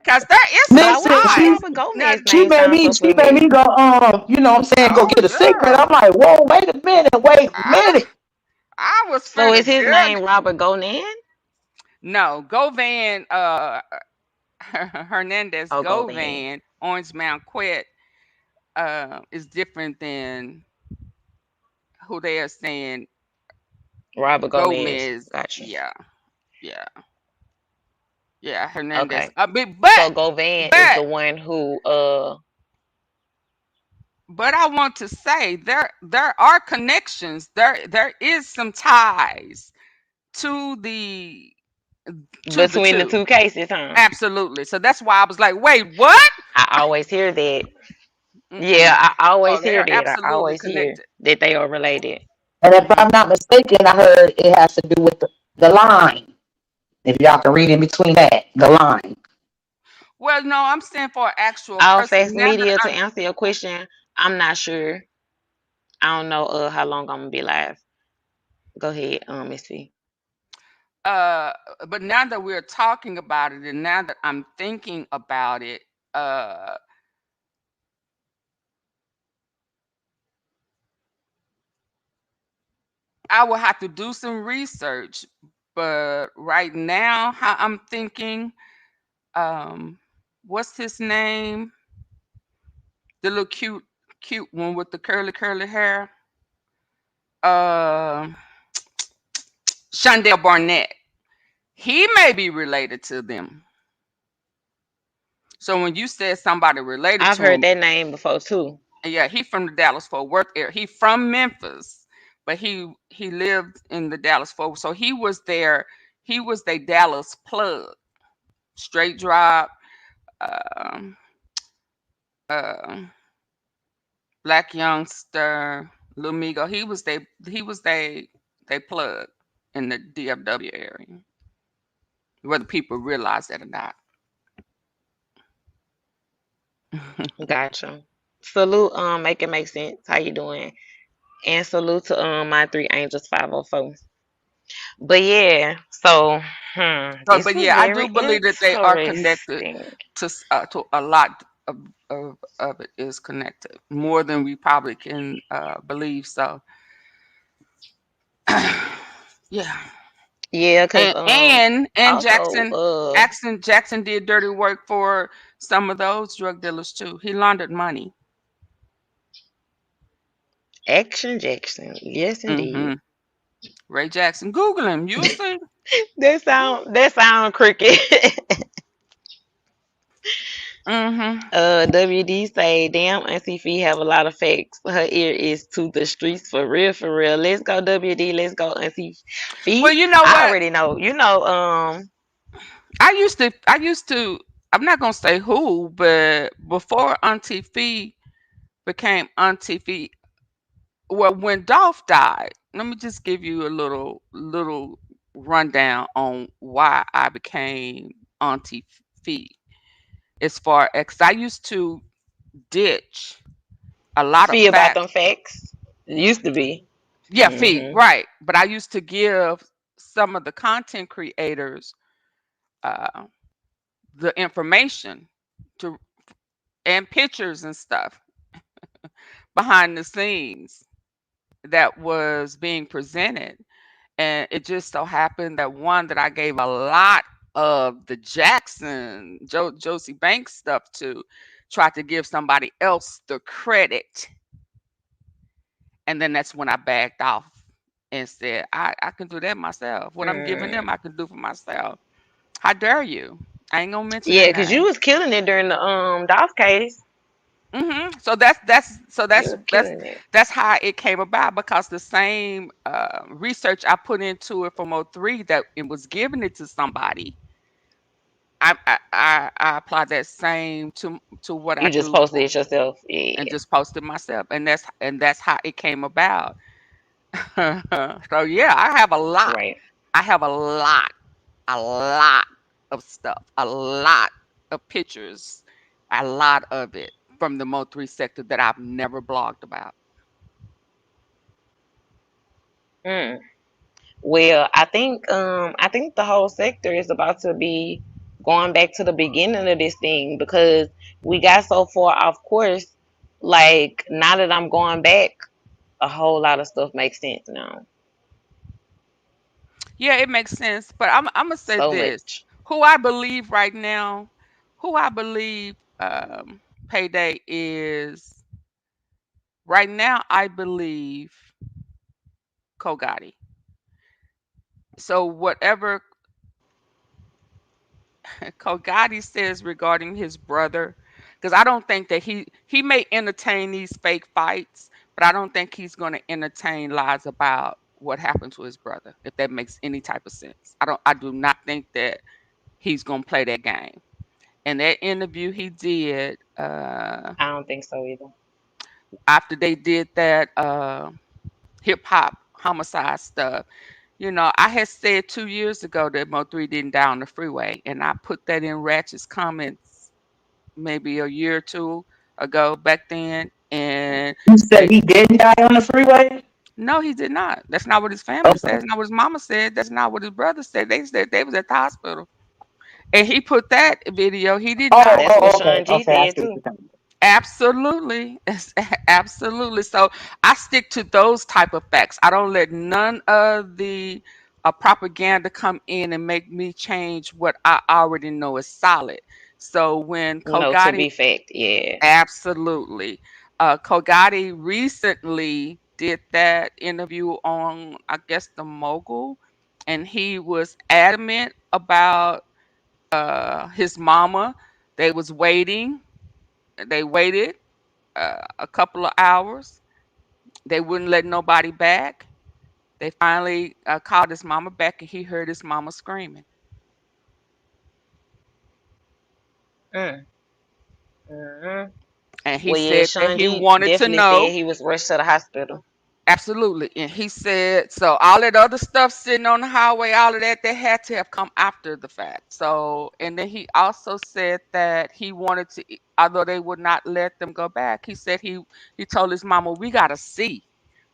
Cause there is some Now, why Listen, my spice. Robert Now, Gomez name sounds so she made me familiar? go, you know what I'm saying, go oh get a cigarette. I'm yeah, like, whoa, wait a minute, wait a I minute. I was So is finna his good. name Robert Gonan? No, Govan. Hernandez Oh, Govan. Govan. Orange Mountain Quet. Is different than who they are saying Robert Gomez. Gomez. Gotcha. Yeah, yeah, Yeah, Hernandez. Okay. So But Govan is the but one who but I want to say there are connections. There is some ties to the between the two. two cases, huh? Absolutely. So that's why I was like, wait, what? I always hear that. Yeah, Mm-mm. I Oh, always they hear are that. I absolutely always hear connected. that they are related. And if Hmm. I'm not mistaken, I heard it has to do with the line. If y'all can read in between that, the line. Well, no, I'm saying for an actual All person. facts Now that media, to I'm answer your question, I'm not sure. I don't know how long I'm gonna be live. Go ahead, Miss Fee. uh but now that we're talking about it and now that I'm thinking about it, uh I will have to do some research. But right now, how I'm thinking, um what's his name? The little cute one with the curly hair. Uh Shondell Barnett. He may be related to them. So when you said somebody related I've to heard him, that name before too. yeah, he from the Dallas Fort Worth area. He from Memphis, but he lived in the Dallas Fort. So he was there. He was the Dallas plug, straight drop, um, uh, black youngster, Lil Migo. He was they plug in the DFW area, whether people realize that or not. Gotcha. Salute, make it make sense. How you doing? And salute to my three angels 504. But yeah, so So, this but was yeah, I very do believe that they are connected interesting. to a lot of it is connected more than we probably can believe. So, yeah, Yeah, cause and also Jackson did dirty work for some of those drug dealers too. He laundered money. Action Jackson. Yes indeed. Hmm. Ray Jackson, Google him, you'll see. That sound cricket. Hmm. WD say, damn, Auntie Fee have a lot of facts. Her ear is to the streets for real, for real. Let's go, WD. Let's go, Auntie Well, Fee. you know I what? already know. I used to. I'm not gonna say who, but before Auntie Fee became Auntie Fee, well, when Dolph died, let me just give you a little rundown on why I became Auntie Fee. As far as I used to ditch a lot of Fee about them facts. facts. It used to be. Yeah, Fee, Hmm. right. But I used to give some of the content creators uh, the information to and pictures and stuff behind the scenes that was being presented. And it just so happened that one that I gave a lot of the Josie Banks stuff to tried to give somebody else the credit. And then that's when I backed off and said, I can do that myself. What I'm giving them, Mm. I can do for myself. How dare you? I ain't gonna mention their Yeah, because you name. was killing it during the Dolph case. So that's so You was killing it. that's how it came about because the same research I put into it from '03 that it was giving it to somebody. I applied that same to what I You just do posted for it yourself. and Yeah. just posted myself, and that's how it came about. So yeah, I have a lot. Right. I have a lot of stuff, a lot of pictures, a lot of it from the Mo3 sector that I've never blogged about. Mm. Well, I think the whole sector is about to be going back to the beginning of this thing because we got so far off course. Like now that I'm going back, a whole lot of stuff makes sense now. Yeah, it makes sense. But I'm gonna say So this: much. who I believe right now, who I believe Payday is right now. I believe Kogati. So whatever Kogati says regarding his brother, because I don't think that he may entertain these fake fights, but I don't think he's going to entertain lies about what happened to his brother. If that makes any type of sense, I do not think that he's going to play that game. And that interview he did I don't think so either. after they did that hip hop homicide stuff. I had said 2 years ago that Mo3 didn't die on the freeway, and I put that in Ratchet's comments maybe a year or two ago back then. And You said he didn't die on the freeway? no, he did not. That's not what his family said. Okay. That's not what his mama said. That's not what his brother said. They said they was at the hospital, and he put that video. He did not. That's what Okay. Sean G Okay, I said see what too. you're saying. Absolutely. Absolutely. So I stick to those type of facts. I don't let none of the propaganda come in and make me change what I already know is solid. So when No, to Kogati, be fact, yeah. absolutely. Kogati recently did that interview on, I guess, the Mogul, and he was adamant about his mama. They was waiting. They waited a couple of hours. They wouldn't let nobody back. They finally called his mama back, and he heard his mama screaming. Mm. Hmm. And he Well, yeah, said that Sean he G wanted to definitely said know. he was rushed to the hospital. Absolutely. And he said, so all that other stuff sitting on the highway, all of that, they had to have come after the fact. So, and then he also said that he wanted to, although they would not let them go back, he said he told his mama, we got to see.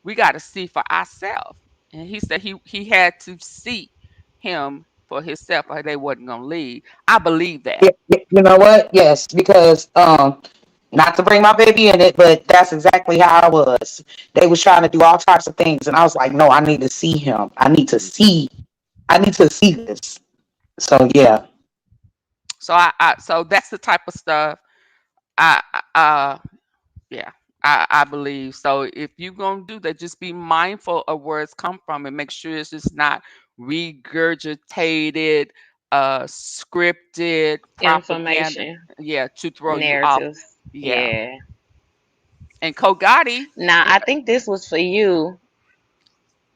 We got to see for ourselves. And he said he had to see him for himself or they wasn't going to leave. I believe that. You know what? Yes, because not to bring my baby in it, but that's exactly how I was. They was trying to do all types of things, and I was like, no, I need to see him. I need to see. I need to see this. So yeah. So that's the type of stuff I, yeah, I believe. So if you're gonna do that, just be mindful of where it's come from and make sure it's just not regurgitated, scripted propaganda. Information, Yeah, to throw you off. narratives. Yeah. Yeah. And Kogati, Now, I think this was for you.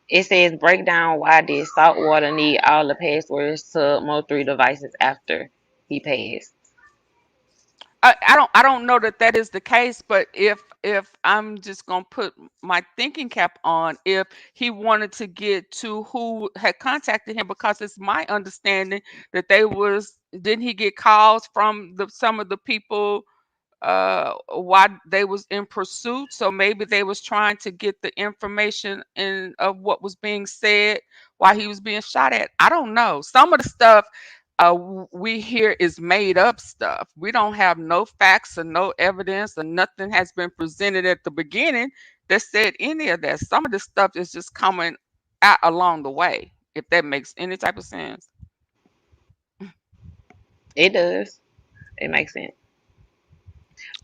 It says break down why did Saltwater need all the passwords to Mo3 devices after he passed. I don't know that that is the case, but if I'm just gonna put my thinking cap on, if he wanted to get to who had contacted him, because it's my understanding that they was didn't he get calls from some of the people why they was in pursuit, so maybe they was trying to get the information in of what was being said while he was being shot at. I don't know, some of the stuff we hear is made up stuff. We don't have no facts or no evidence or nothing has been presented at the beginning that said any of that. Some of this stuff is just coming out along the way, if that makes any type of sense. It does. It makes sense.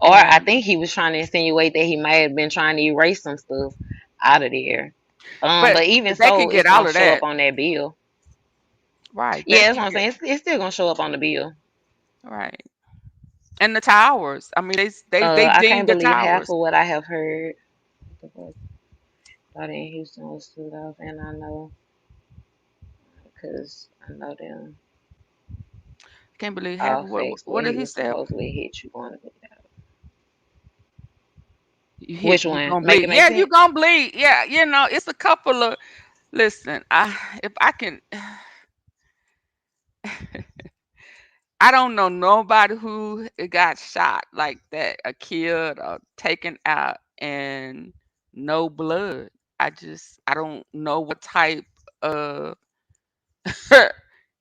Or I And think he was trying to insinuate that he might have been trying to erase some stuff out of there. but But even they can so, get it's all gonna of show up that. on that bill. Right, they Yeah, that's can what I'm get saying. It's still gonna show up on the bill. right. And the towers. I mean, they I dinged can't the believe half towers. of what I have heard. Thought in Houston was 2,000, and I know because I know them. Can't believe half All of facts. what What did he he was say? supposedly hit you on. You hit, Which you one? gonna Make bleed. it make Yeah, you sense? gonna bleed. Yeah, it's a couple of. Listen, if I can, I don't know nobody who got shot like that, or killed, or taken out, and no blood. I don't know what type of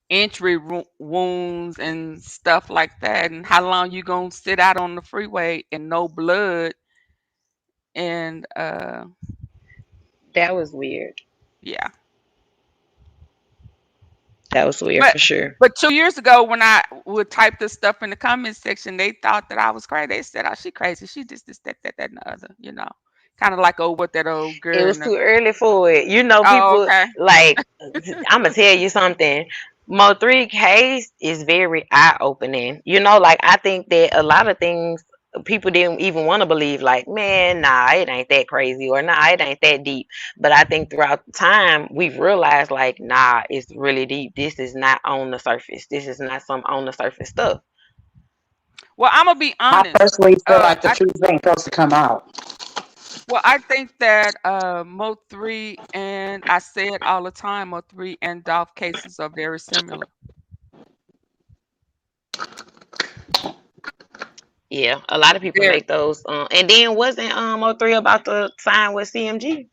entry wounds and stuff like that, and how long you gonna sit out on the freeway and no blood, and That was weird. yeah. That was weird But for sure. but 2 years ago, when I would type this stuff in the comment section, they thought that I was crazy. They said, "Oh, she crazy. She just this, that, and the other." Kind of like, oh, what that old It girl. was too early for it. Oh, People okay. like I'm gonna tell you something. Mo3 case is very eye opening. Like I think that a lot of things people didn't even want to believe, like, man, nah, it ain't that crazy, or nah, it ain't that deep. But I think throughout time we've realized, like, nah, it's really deep. This is not on the surface. This is not some on the surface stuff. Well, I'm gonna be I honest. personally feel like the I truth ain't supposed to come out. Well, I think that Mo3, and I say it all the time, Mo3 and Dolph cases are very similar. Yeah, a lot of people Very. make those. And then wasn't O3 about to sign with CMG?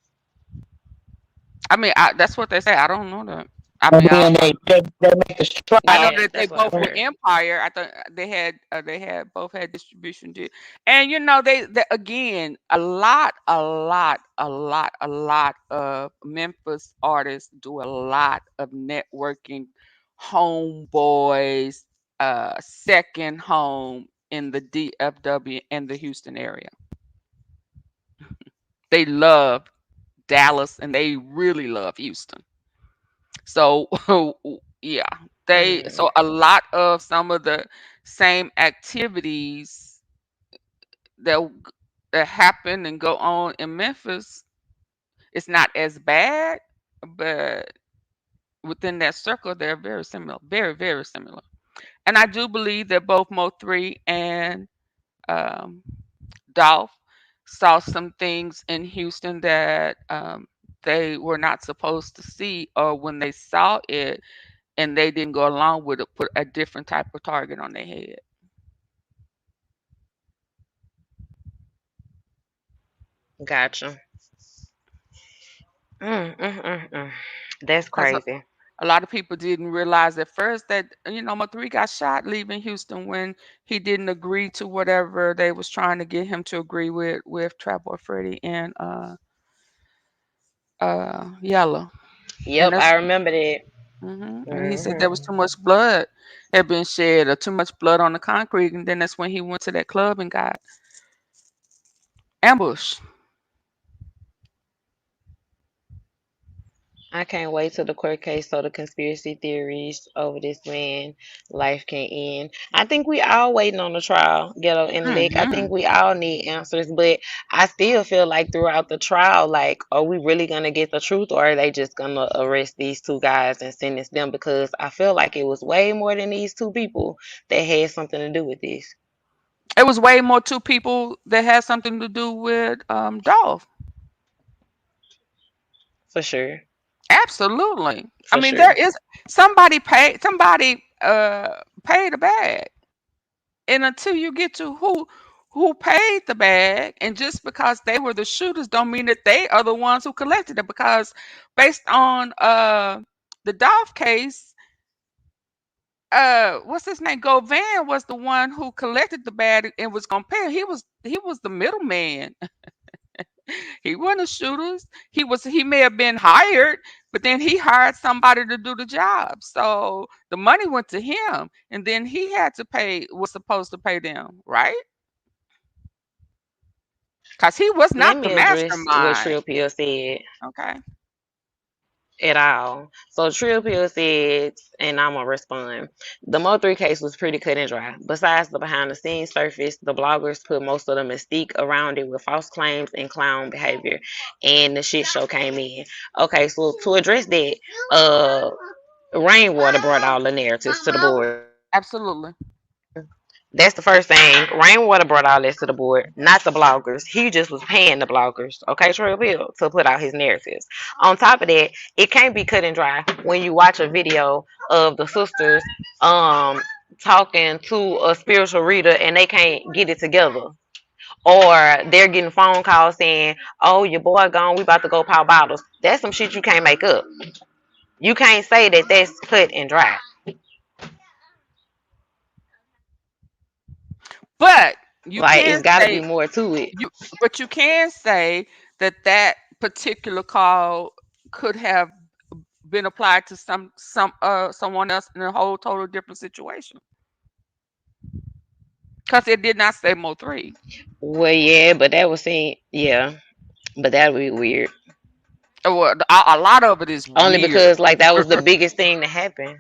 I mean, that's what they say. I don't know that. I And mean, then they make the I know trial. Yeah, that they that's what I both were heard. Empire. I thought they had both had distribution deal, and they again a lot of Memphis artists do a lot of networking, homeboys, second home in the DFW and the Houston area. They love Dallas and they really love Houston. So yeah, Mm. so a lot of some of the same activities that that happen and go on in Memphis, it's not as bad, but within that circle, they're very similar, very very similar. And I do believe that both Mo3 and um, Dolph saw some things in Houston that they were not supposed to see, or when they saw it and they didn't go along with it, put a different type of target on their head. Gotcha. Mm. That's Because crazy. a lot of people didn't realize at first that Mo3 got shot leaving Houston when he didn't agree to whatever they was trying to get him to agree with Trap Boy Freddy and Yellow. And Yep, I that's remember that. and he said there was Hmm. too much blood had been shed or too much blood on the concrete, and then that's when he went to that club and got ambushed. I can't wait till the court case so the conspiracy theories over this man life can end. I think we all waiting on the trial, Ghetto Intellect. I Hmm think we all need answers, but I still feel like throughout the trial, like, are we really gonna get the truth, or are they just gonna arrest these two guys and sentence them? Because I feel like it was way more than these two people that had something to do with this, It was way more two people that had something to do with Dolph. for sure, Absolutely. I for mean, sure. there is somebody paid a bag. And until you get to who paid the bag, and just because they were the shooters don't mean that they are the ones who collected it, because based on the Dolph case, what's his name? Govan was the one who collected the bag and was gonna pay. He was the middleman. He wasn't a shooter. He may have been hired, but then he hired somebody to do the job. So the money went to him, and then he had to pay, was supposed to pay them, right? Because he was Let not the me address what mastermind. Trill Pill said Okay. at all. So Trill Pill said, and I'm gonna respond. The Mo3 case was pretty cut and dry. Besides the behind the scenes surface, the bloggers put most of the mystique around it with false claims and clown behavior, and the shit show came in. Okay, so to address that, Rainwater brought all the narratives to the board. Absolutely. That's the first thing. Rainwater brought all this to the board, not the bloggers. He just was paying the bloggers, okay, Trail Bill, to put out his narratives. On top of that, it can't be cut and dry when you watch a video of the sisters um talking to a spiritual reader and they can't get it together. Or they're getting phone calls saying, "Oh, your boy gone. We about to go pop bottles." That's some shit you can't make up. You can't say that that's cut and dry. But you Like can it's got to be say more to it. you can say that particular call could have been applied to someone else in a whole total different situation, because it did not say Mo3. Well, yeah, but that was saying, yeah. But that would be weird. Well, a lot of it is Only weird. because like that was the biggest thing to happen.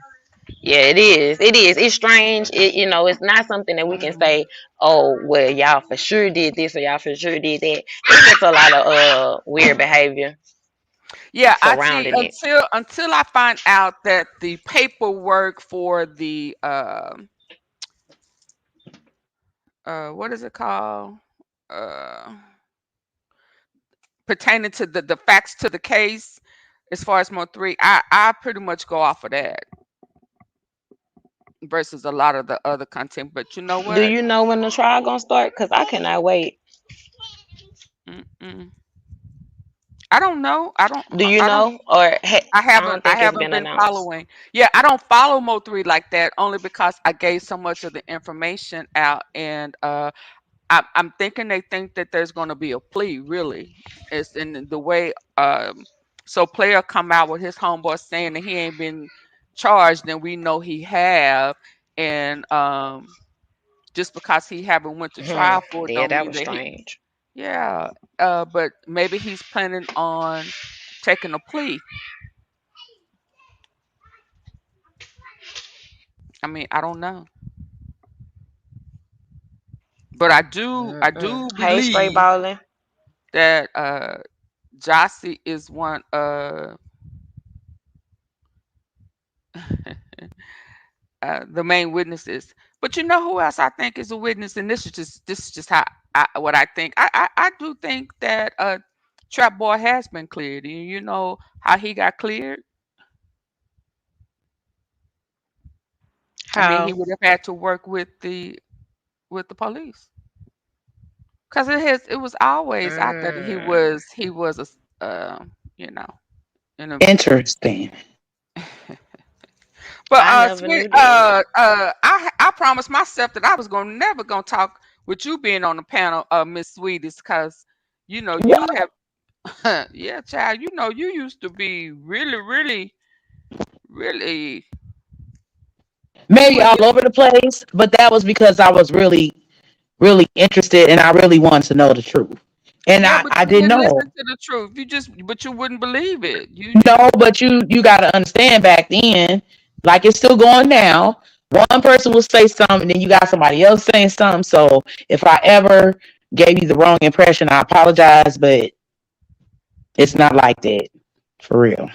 Yeah, it is. It is. It's strange. It's not something that we can say, oh, well, y'all for sure did this or y'all for sure did that. It's just a lot of weird behavior Yeah, I see. surrounding it. Until I find out that the paperwork for the what is it called? Uh, Pertaining to the facts to the case, as far as MO3, I pretty much go off of that versus a lot of the other content. But you know Do what? you know when the trial gonna start? Cause I cannot wait. Mm-mm. I don't know. Do you I don't. know? Or I don't I think it's haven't been been announced. following. Yeah, I don't follow Mo3 like that only because I gave so much of the information out, and I'm thinking they think that there's going to be a plea. Really, it's in the way. So player come out with his homeboy saying that he ain't been charged, and we know he have, and just because he haven't went to Hmm. trial for it, Yeah, don't that mean was that he. strange. Yeah, but maybe he's planning on taking a plea. I mean, I don't know, but I Mm-mm. do Hey, straight believe balling. that Jossie is one the main witnesses. But you know who else I think is a witness, and this is just how what I think. I do think that Trap Boy has been cleared. You know how he got cleared? I mean, he How? would have had to work with the police because it was always out there that Mm. he was you know in a Interesting. but I never sweet knew that. I promised myself that I was gonna never gonna talk with you being on the panel, Miss Sweeties, because you have yeah, child, you used to be really, really, really Maybe well all yeah, over the place, but that was because I was really, really interested and I really wanted to know the truth. And yeah, I, but I you didn't didn't listen know. to the truth. But you wouldn't believe it. No, but you gotta understand back then, like it's still going now. One person will say something, and then you got somebody else saying something. So if I ever gave you the wrong impression, I apologize, but it's not like that. For real.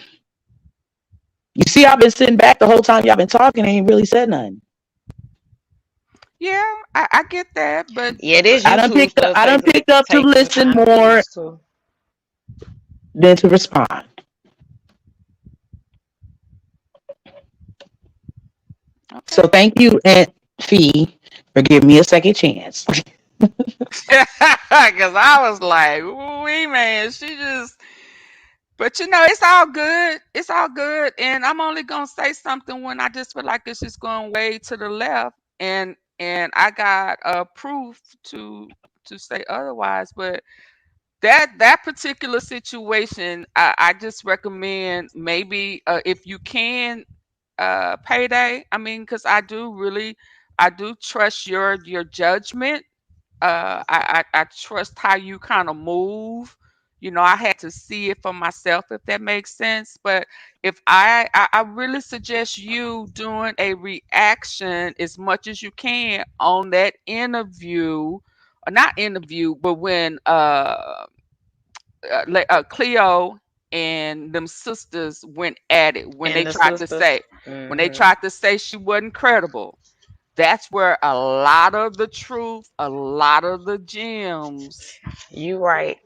You see, I've been sitting back the whole time y'all been talking, and ain't really said nothing. Yeah, I get that, but Yeah, this YouTube stuff I done takes picked up to takes some listen time to get more used to. than to respond. So okay. thank you, Aunt Fee, for giving me a second chance. Because I was like, wee man, she just. But it's all good. It's all good, and I'm only gonna say something when I just feel like it's just going way to the left, and I got proof to say otherwise. But that particular situation, I just recommend maybe if you can payday. I mean, because I do trust your judgment. I trust how you kind of move. I had to see it for myself, if that makes sense. But if I really suggest you doing a reaction as much as you can on that interview, or not interview, but when Cleo and them sisters went at it, And the sisters. when they Hmm. tried to say she wasn't credible. That's where a lot of the truth, a lot of the gems. You right.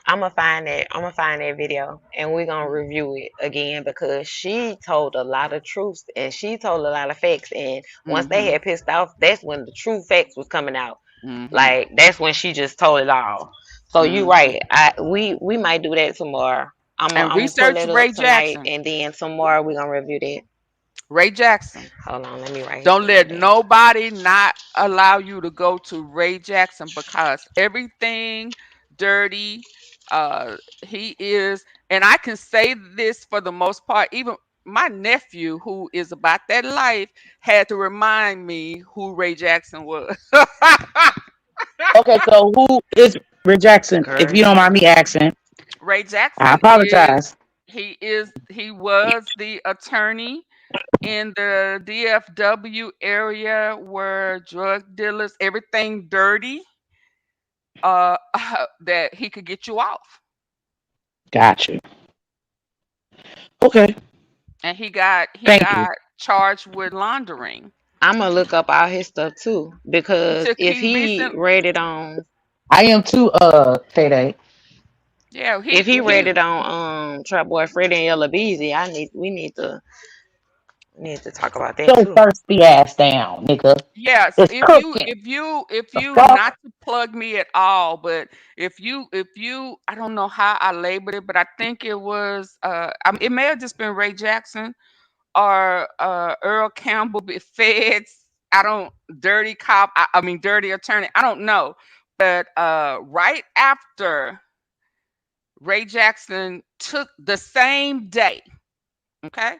I'm gonna find that. I'm gonna find that video, and we're gonna review it again because she told a lot of truths and she told a lot of facts. And once they Mm-hmm. had pissed off, that's when the true facts was coming out. Mm-hmm. Like that's when she just told it all. So you Mm-hmm. right. We might do that some more. And I'm gonna pull research that up Ray tonight, Jackson. and then some more we're gonna review that. Ray Jackson. Hold on, let me write his Don't name let down. nobody not allow you to go to Ray Jackson because everything dirty he is, and I can say this for the most part, even my nephew who is about that life had to remind me who Ray Jackson was. Okay, so who is Rick Jackson? If Girl, you don't mind me asking, Ray I Jackson apologize. he was the attorney in the DFW area where drug dealers, everything dirty, that he could get you off. Gotcha. Okay. And he got Thank you. charged with laundering. I'm gonna look up all his stuff too He because took if he he recent rated on I am too, PayDae. yeah, if he he rated on Trap Boy Freddy and Yella Beezy, we need to talk about that Your too. thirsty ass down, nigga. yes, It's cooking. if The you fuck? not to plug me at all, but if you I don't know how I labeled it, but I think it was it may have just been Ray Jackson or Earl Campbell feds. I don't dirty cop. I mean dirty attorney. I don't know, but right after Ray Jackson took the same day, okay,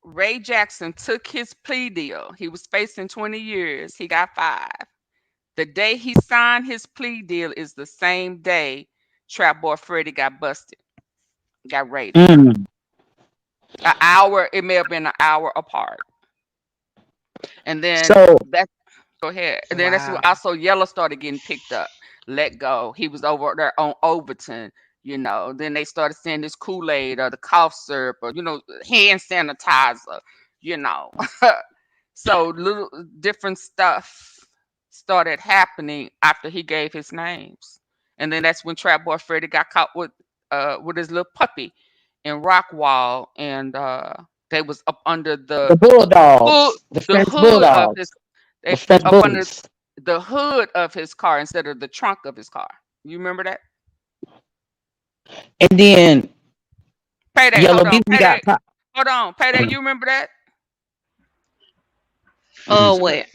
Ray Jackson took his plea deal. He was facing 20 years. He got 5. The day he signed his plea deal is the same day Trap Boy Freddy got busted, got raided. Mm. An hour, it may have been an hour apart. And then So, that go ahead. And then that's when Wow. also Yellow started getting picked up. Let go. He was over there on Overton, you know. Then they started saying this Kool-Aid or the cough syrup or hand sanitizer, you know. So little different stuff started happening after he gave his names. And then that's when Trap Boy Freddy got caught with his little puppy in Rockwall, and they was up under the hood Bulldogs, the the French hood of his Bulldogs, the they French up under Bullies. the hood of his car instead of the trunk of his car. You remember that? And then Payday, Yellow hold on. Beezy Payday, got caught. hold on. Payday, you remember that? Mhm. What?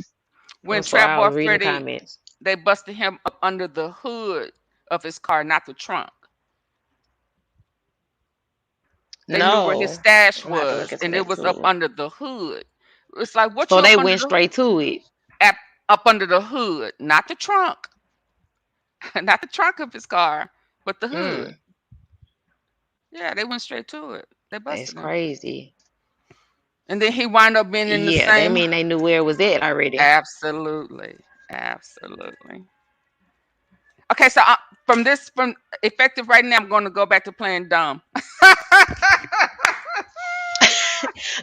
When So Trap I Boy was reading Freddy, comments. they busted him up under the hood of his car, not the trunk. They knew where his No, stash I'm gonna have to look was, into and it that was up too. under the hood. It's like, what So you they up under went the straight to it. up, up under the hood, not the trunk, not the trunk of his car, but the hood. Mm, Yeah, they went straight to it. They that's busted him, crazy. and then he wound up being in the Yeah, that same. mean they knew where it was at already. Absolutely, absolutely. Okay, so from effective right now, I'm going to go back to playing dumb.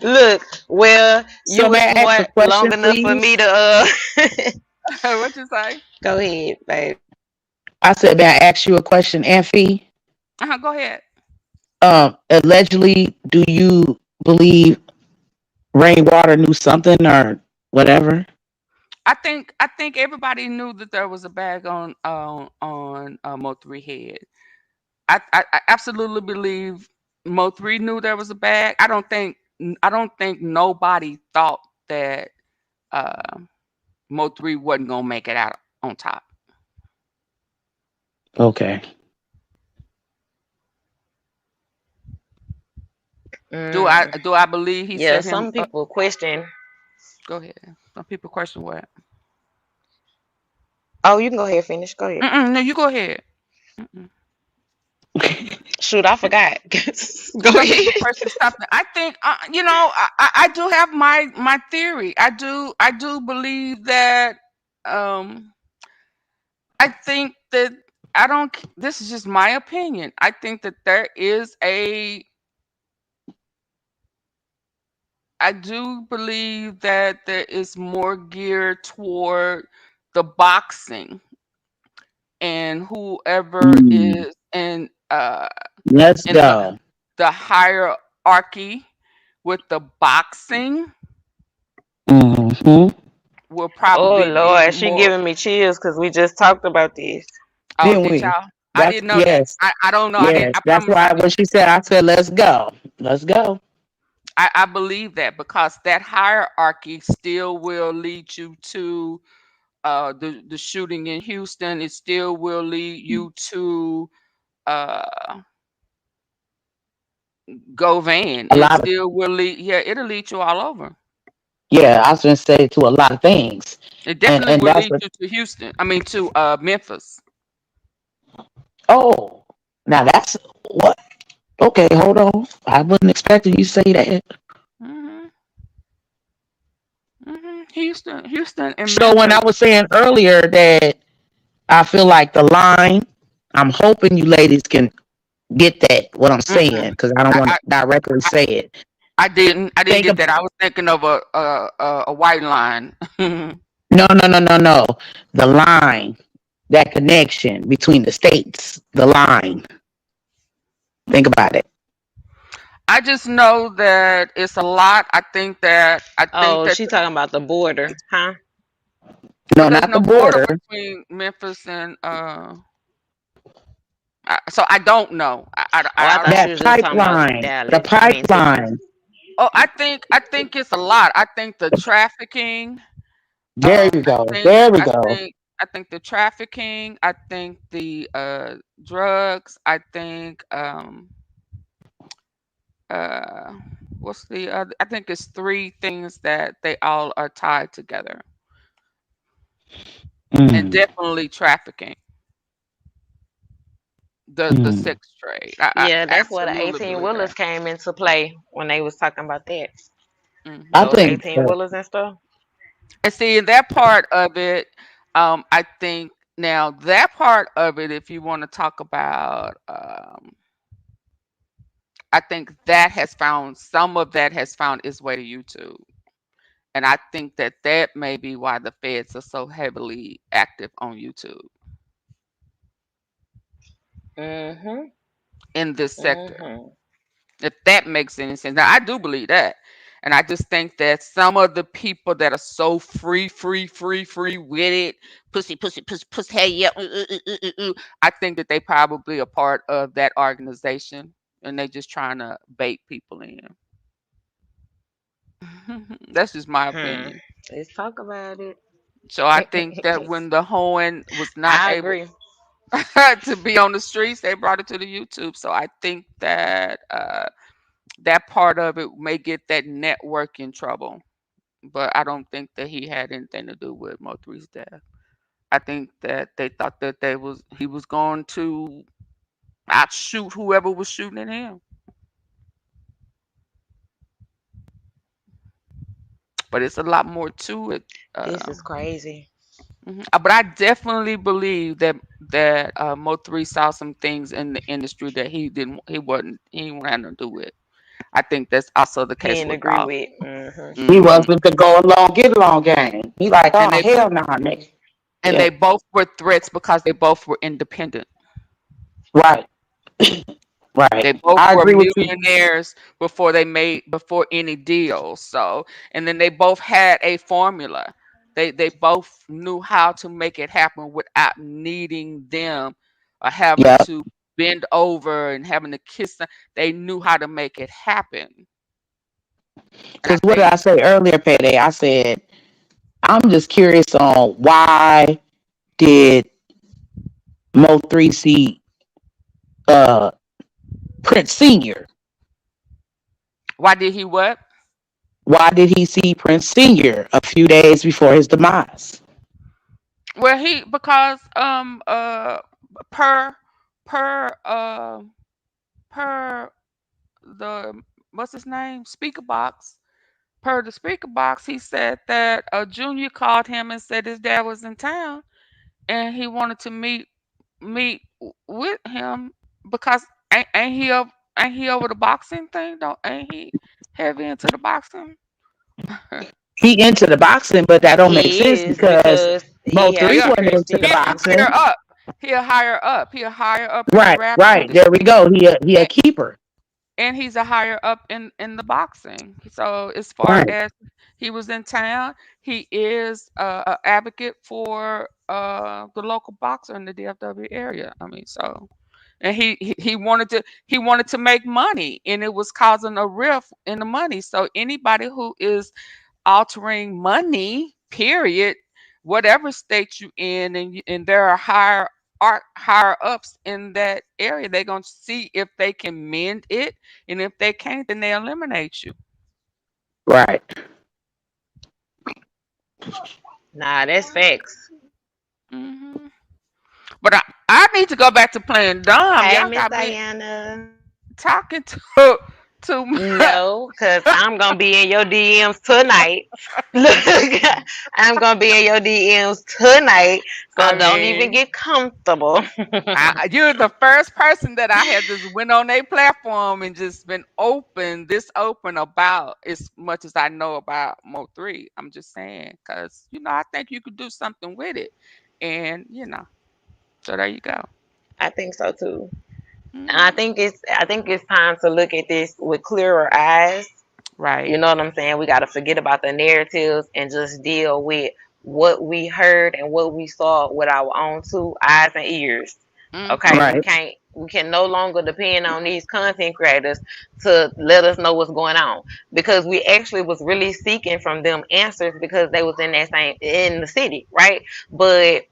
Look, well, you So were may I ask a smart long question, enough for me please? to What you say? go ahead, babe. I said, may I ask you a question, Amphi? Go ahead. Allegedly, do you believe Rainwater knew something or whatever? I think everybody knew that there was a bag on Mo3 head. I absolutely believe Mo3 knew there was a bag. I don't think nobody thought that uh, Mo3 wasn't gonna make it out on top. Okay. Mm, Do I believe he yeah, set him some up? people question. Go ahead. Some people question what. Oh, you can go ahead, finish. Go ahead. No, you go ahead. Mm-mm. Shoot, I forgot. Go Some ahead. people question something. I think I do have my theory. I do believe that um I think that I don't. This is just my opinion. I think that there is a. I do believe that there is more geared toward the boxing and whoever Mm, is let's in go. the hierarchy with the boxing Hmm. will Oh probably be Lord, she more. giving me chills because we just talked about this. Oh, Didn't did we? y'all? I That's didn't know that. yes, I don't know. I didn't. yes. I That's promise I why when didn't. she said, I said, let's go. Let's go. I believe that because that hierarchy still will lead you to the shooting in Houston. It still will lead you to uh, Govan. A It lot of, still will lead. Yeah, it'll lead you all over. yeah, I was going to say to a lot of things. It And definitely and will that's lead what, you to Houston. I mean to Memphis. oh, now that's what, okay, hold on. I wasn't expecting you to say that. Houston, and So when I Memphis. was saying earlier that I feel like the line, I'm hoping you ladies can get that what I'm saying Mm-mm. because I don't I, want I to directly say it. I didn't Think get of that. I was thinking of a white line. no. The line, that connection between the states, the line. Think about it. I just know that it's a lot. I think Oh, that she talking about the border, huh? well, No, there's not the no border border. between Memphis and so I don't know. Oh, I thought you That was just talking about pipeline, the Dallas. I mean Texas. pipeline. Oh, I think it's a lot. I think the trafficking. There you I go. think There we I go. think I think the trafficking. I think the drugs. I think uh what's the other? I think it's three things that they all are tied together, and Mm, definitely trafficking. The mm. sex trade. I Yeah, that's where the absolutely 18 believe wheelers that. came into play when they was talking about that. I Hmm. Those think 18 wheelers and stuff. And see, in that part of it, I think now that part of it, if you want to talk about, I think that has found some of that has found its way to YouTube, and I think that that may be why the feds are so heavily active on YouTube Mhm. in this sector. Mhm. If that makes any sense. Now, I do believe that. And I just think that some of the people that are so free with it, pussy, hey, yeah, I think that they probably are part of that organization and they just trying to bait people in. That's just my Hmm. opinion. Let's talk about it. So I think that when the Hoen was not I able agree. to be on the streets, they brought it to the YouTube. So I think that that part of it may get that network in trouble. But I don't think that he had anything to do with Mo3's death. I think that they thought that he was going to outshoot whoever was shooting at him. But it's a lot more to it. This is crazy. But I definitely believe that Mo3 saw some things in the industry that he didn't have nothing to do with. I think that's also the He case didn't with agree Dolph. with. Hmm. He Hmm. was with the go along, get along game. He like, And oh they hell no, nigga. and Yeah, they both were threats because they both were independent. right, right. They both I were agree with you. millionaires before any deals. So, and then they both had a formula. They both knew how to make it happen without needing them or having Yeah, to bend over and having to kiss them. They knew how to make it happen. And I because what did think I say earlier, Payday? I said I'm just curious on why did Mo3 see uh Prince Senior? why did he what? Why did he see Prince Senior a few days before his demise? Well, he because per per per the what's his name speaker box. Per the speaker box, he said that a junior called him and said his dad was in town and he wanted to with him because ain't he over the boxing thing? Don't ain't he heavy into the boxing? He into the boxing, but that don't make He sense is because because he Mo3 has Yeah, wasn't Prince into the he's Senior. a boxing. higher up. He'll higher up. He'll higher up in the Right, rap right. There we industry. go. He a keeper. And he's a higher up in the boxing. So as far Right. as he was in town, he is a advocate for the local boxer in the DFW area. I mean, so and he wanted to make money, and it was causing a rift in the money. So anybody who is altering money, period, whatever state you in, and there are higher ups in that area, they're gonna see if they can mend it, and if they can't, then they eliminate you. Right. Nah, that's facts. Hmm. But I need to go back to playing dumb. Hey, Y'all Miss got me Diana. talking to Too much. No, because I'm gonna be in your DMs tonight. Look, I'm gonna be in your DMs tonight, I so don't even mean, get comfortable. you're the first person that I had just went on their platform and just been open about as much as I know about Mo3. I'm just saying, because I think you could do something with it, and so there you go. I think so too. And Hmm. I think it's time to look at this with clearer eyes. Right. You know what I'm saying? We got to forget about the narratives and just deal with what we heard and what we saw with our own two eyes and ears. Okay, Hmm. Right. we can no longer depend on these content creators to let us know what's going on, because we actually was really seeking from them answers because they was in the city, right? But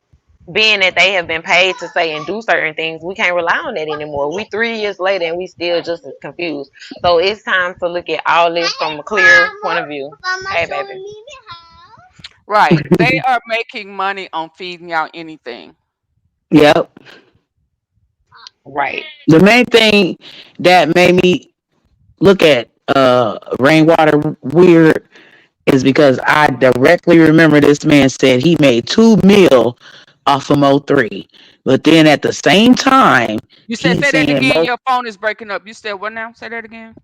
being that they have been paid to say and do certain things, we can't rely on that anymore. We 3 years later and we still just as confused. So it's time to look at all this from a clear point of view. Hey, baby. Right. They are making money on feeding y'all anything. Yep. Right. The main thing that made me look at Rainwater weird is because I directly remember this man said he made 2 mil off of Mo3. But then at the same time, You said he's say that saying again. Mo Your phone is breaking up. You said what now? Say that again.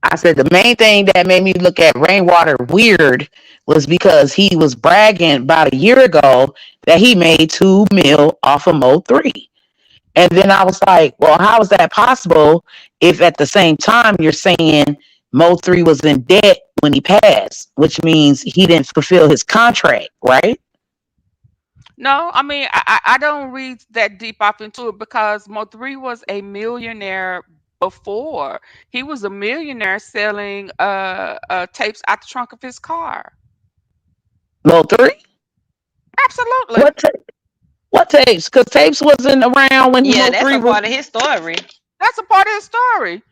I said the main thing that made me look at Rainwater weird was because he was bragging about a year ago that he made 2 mil off of Mo3. And then I was like, well, how is that possible if at the same time you're saying Mo3 was in debt when he passed, which means he didn't fulfill his contract, right? No, I mean I don't read that deep off into it because Mo3 was a millionaire before. He was a millionaire selling tapes out the trunk of his car. Mo3? Absolutely. What what tapes? Because tapes wasn't around when Yeah, that's Mo3 a was. part of his story. That's a part of his story.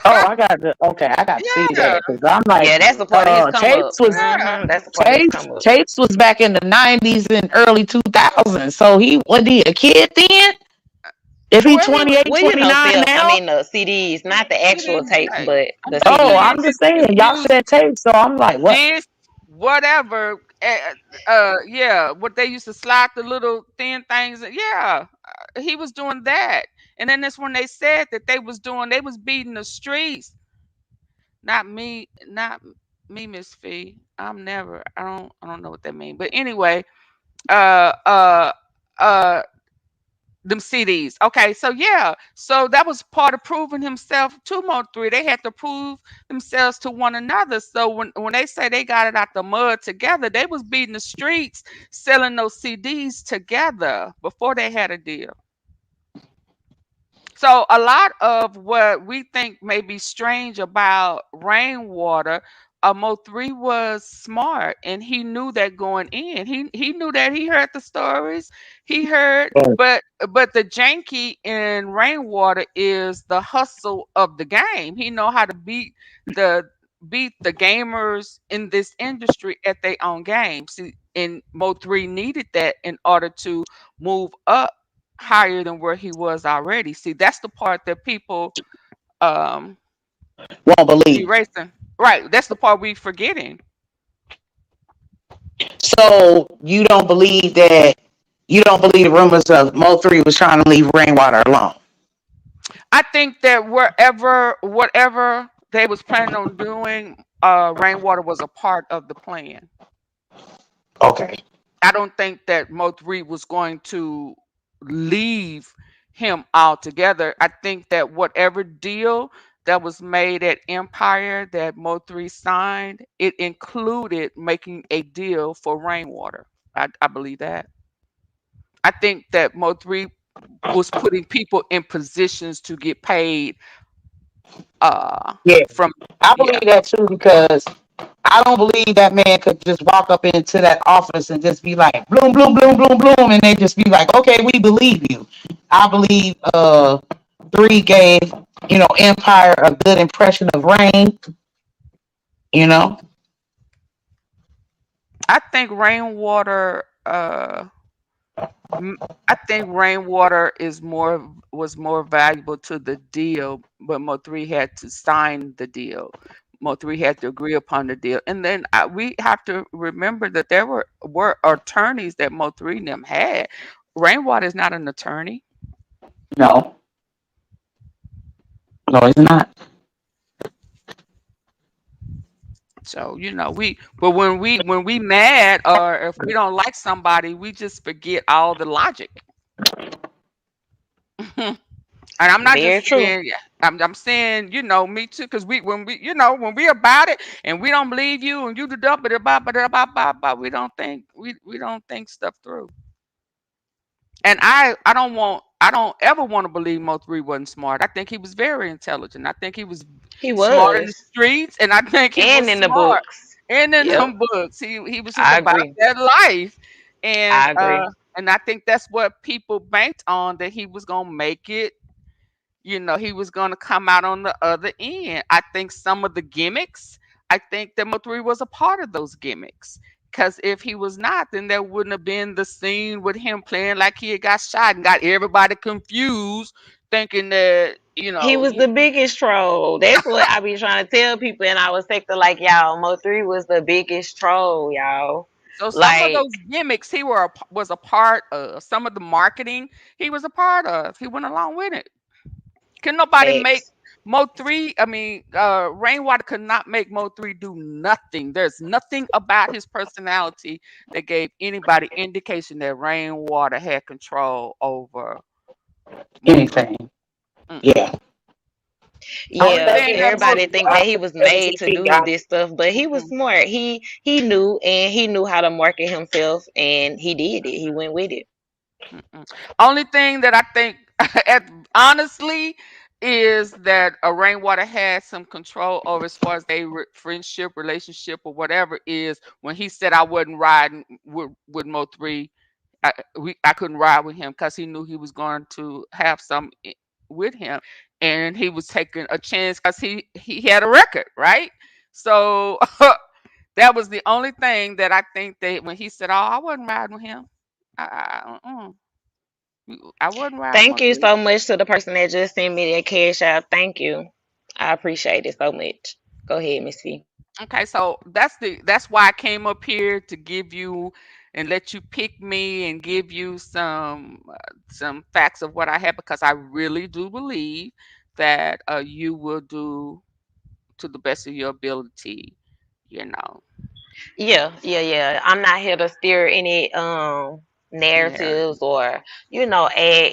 Oh, I got to see Yeah. that because I'm like, Yeah, that's a part of his come up. tapes was Yeah. That's a part of his come up. tapes was back in the '90s and early 2000s. So he was he a kid then? If he Well, he was 28, Well, you know, 29 I now? mean the CDs, not the actual CD, tapes, right. but I the know Oh, CDs. I'm CDs just is saying, y'all music, said tape, so I'm like, what? this, whatever. Yeah, what they used to slide the little thin things. Yeah, he was doing that. And then that's when they said that they was beating the streets. Not me, Miss Fee. I don't know what that means. But anyway, uh, uh, uh, them CDs. Okay, so yeah, so that was part of proving himself to Mo3. They had to prove themselves to one another. So when they say they got it out the mud together, they was beating the streets, selling those CDs together before they had a deal. So a lot of what we think may be strange about Rainwater, Mo3 was smart and he knew that going in. He knew that he heard the stories. He heard, Oh, but the janky in Rainwater is the hustle of the game. He know how to the beat the gamers in this industry at their own game. See, and Mo3 needed that in order to move up higher than where he was already. See, that's the part that people um won't believe. erasing. Right, that's the part we forgetting. So you don't believe the rumors of Mo3 was trying to leave Rainwater alone. I think that whatever they was planning on doing, Rainwater was a part of the plan. Okay. I don't think that Mo3 was going to leave him altogether. I think that whatever deal that was made at Empire that Mo3 signed, it included making a deal for Rainwater. I believe that. I think that Mo3 was putting people in positions to get paid Yeah, from I yeah. believe that too because I don't believe that man could just walk up into that office and just be like, bloom, bloom, bloom, bloom, bloom, and they just be like, okay, we believe you. I believe 3 gave, Empire a good impression of Rain, you know. I think Rainwater Mm, I think rainwater was more valuable to the deal, but Mo3 had to sign the deal. Mo3 had to agree upon the deal, and then we have to remember that there were attorneys that Mo3 and them had. Rainwater is not an attorney, No, no, it's not. so But when we mad or if we don't like somebody, we just forget all the logic. And I'm not Very just true. saying, yeah, I'm saying, me too, because when we about it and we don't believe you and you the double the we don't think stuff through. And I don't ever want to believe Mo3 wasn't smart. I think he was very intelligent. I think he was He smart in the was. streets, and I think he And was in the smart. books. And in Yep. them books, he was just I about agree. that life, and I agree. I think that's what people banked on, that he was gonna make it. He was going to come out on the other end. I think some of the gimmicks, I think that Mo3 was a part of those gimmicks. Because if he was not, then there wouldn't have been the scene with him playing like he had got shot and got everybody confused, thinking that, He was the biggest troll. That's what I be trying to tell people in our sector. Like, y'all, Mo3 was the biggest troll, y'all. so some of Like, those gimmicks was a part of. Some of the marketing he was a part of. He went along with it. Can nobody make facts. Mo3? I mean, Rainwater could not make Mo3 do nothing. There's nothing about his personality that gave anybody indication that Rainwater had control over Mo3. Anything. Mm-mm. Yeah. Only Only Yeah, thing thing that Mo, everybody think I that he was ever made see to Pete do got this stuff, but he was mm-mm, smart. He knew, and he knew how to market himself, and he did it. He went with it. mm-mm. Only thing that I think, honestly, is that a Rainwater had some control over as far as friendship, relationship, or whatever, is when he said I wasn't riding with Mo3. I couldn't ride with him because he knew he was going to have some with him, and he was taking a chance because he had a record, right? So that was the only thing that I think that when he said, "Oh, I wasn't riding with him," I wasn't riding Thank with you three. so much to the person that just sent me that cash out. Thank you. I appreciate it so much. Go ahead, Miss Fee. Okay, so that's why I came up here to give you and let you pick me and give you some facts of what I have, because I really do believe that you will do to the best of your ability, you know. Yeah. I'm not here to steer any Yeah. narratives or add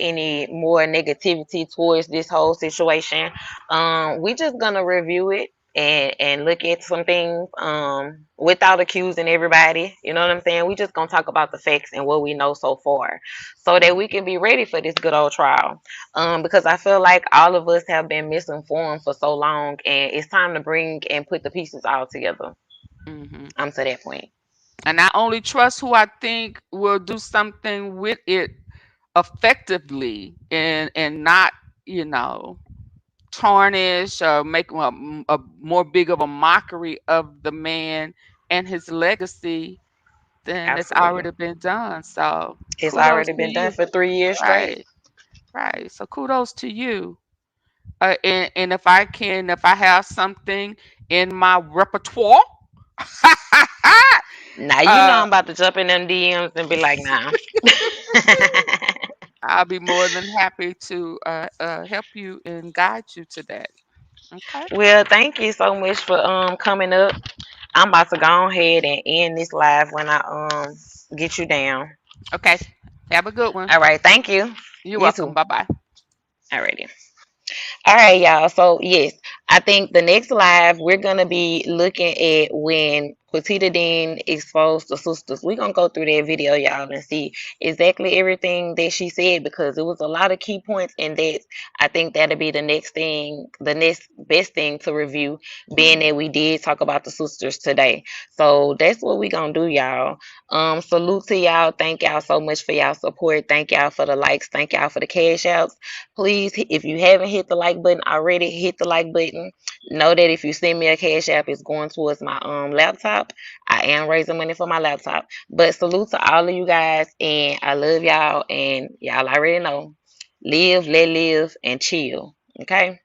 any more negativity towards this whole situation. We just gonna review it and look at some things without accusing everybody. You know what I'm saying? We just gonna talk about the facts and what we know so far, so that we can be ready for this good old trial. Because I feel like all of us have been misinformed for so long, and it's time to bring and put the pieces all together. Hmm. I'm to that point. And I only trust who I think will do something with it effectively, and not, you know, tarnish or make a more big of a mockery of the man and his legacy than it's Absolutely. already been done. So It's kudos already to been done you. for 3 years straight. Right, right. So kudos to you. And if I have something in my repertoire, Now you know uh, I'm about to jump in them DMs and be like, nah. I'll be more than happy to help you and guide you to that. Okay. Well, thank you so much for coming up. I'm about to go ahead and end this live when I get you down. Okay. Have a good one. All right, thank you. You're You welcome. too. Bye bye. Alrighty. All right, y'all. So yes, I think the next live we're gonna be looking at when Quatita Dean exposed the sisters. We're gonna go through that video, y'all, and see exactly everything that she said, because it was a lot of key points in that. I think that'll be the next thing, the next best thing to review, being that we did talk about the sisters today. So that's what we gonna do, y'all. Salute to y'all. Thank y'all so much for y'all support. Thank y'all for the likes. Thank y'all for the cash outs. Please, if you haven't hit the like button already, hit the like button. supporting. Know that if you send me a cash app, it's going towards my laptop. I am raising money for my laptop. But salute to all of you guys, and I love y'all, and y'all already know. Live, let live, and chill. Okay?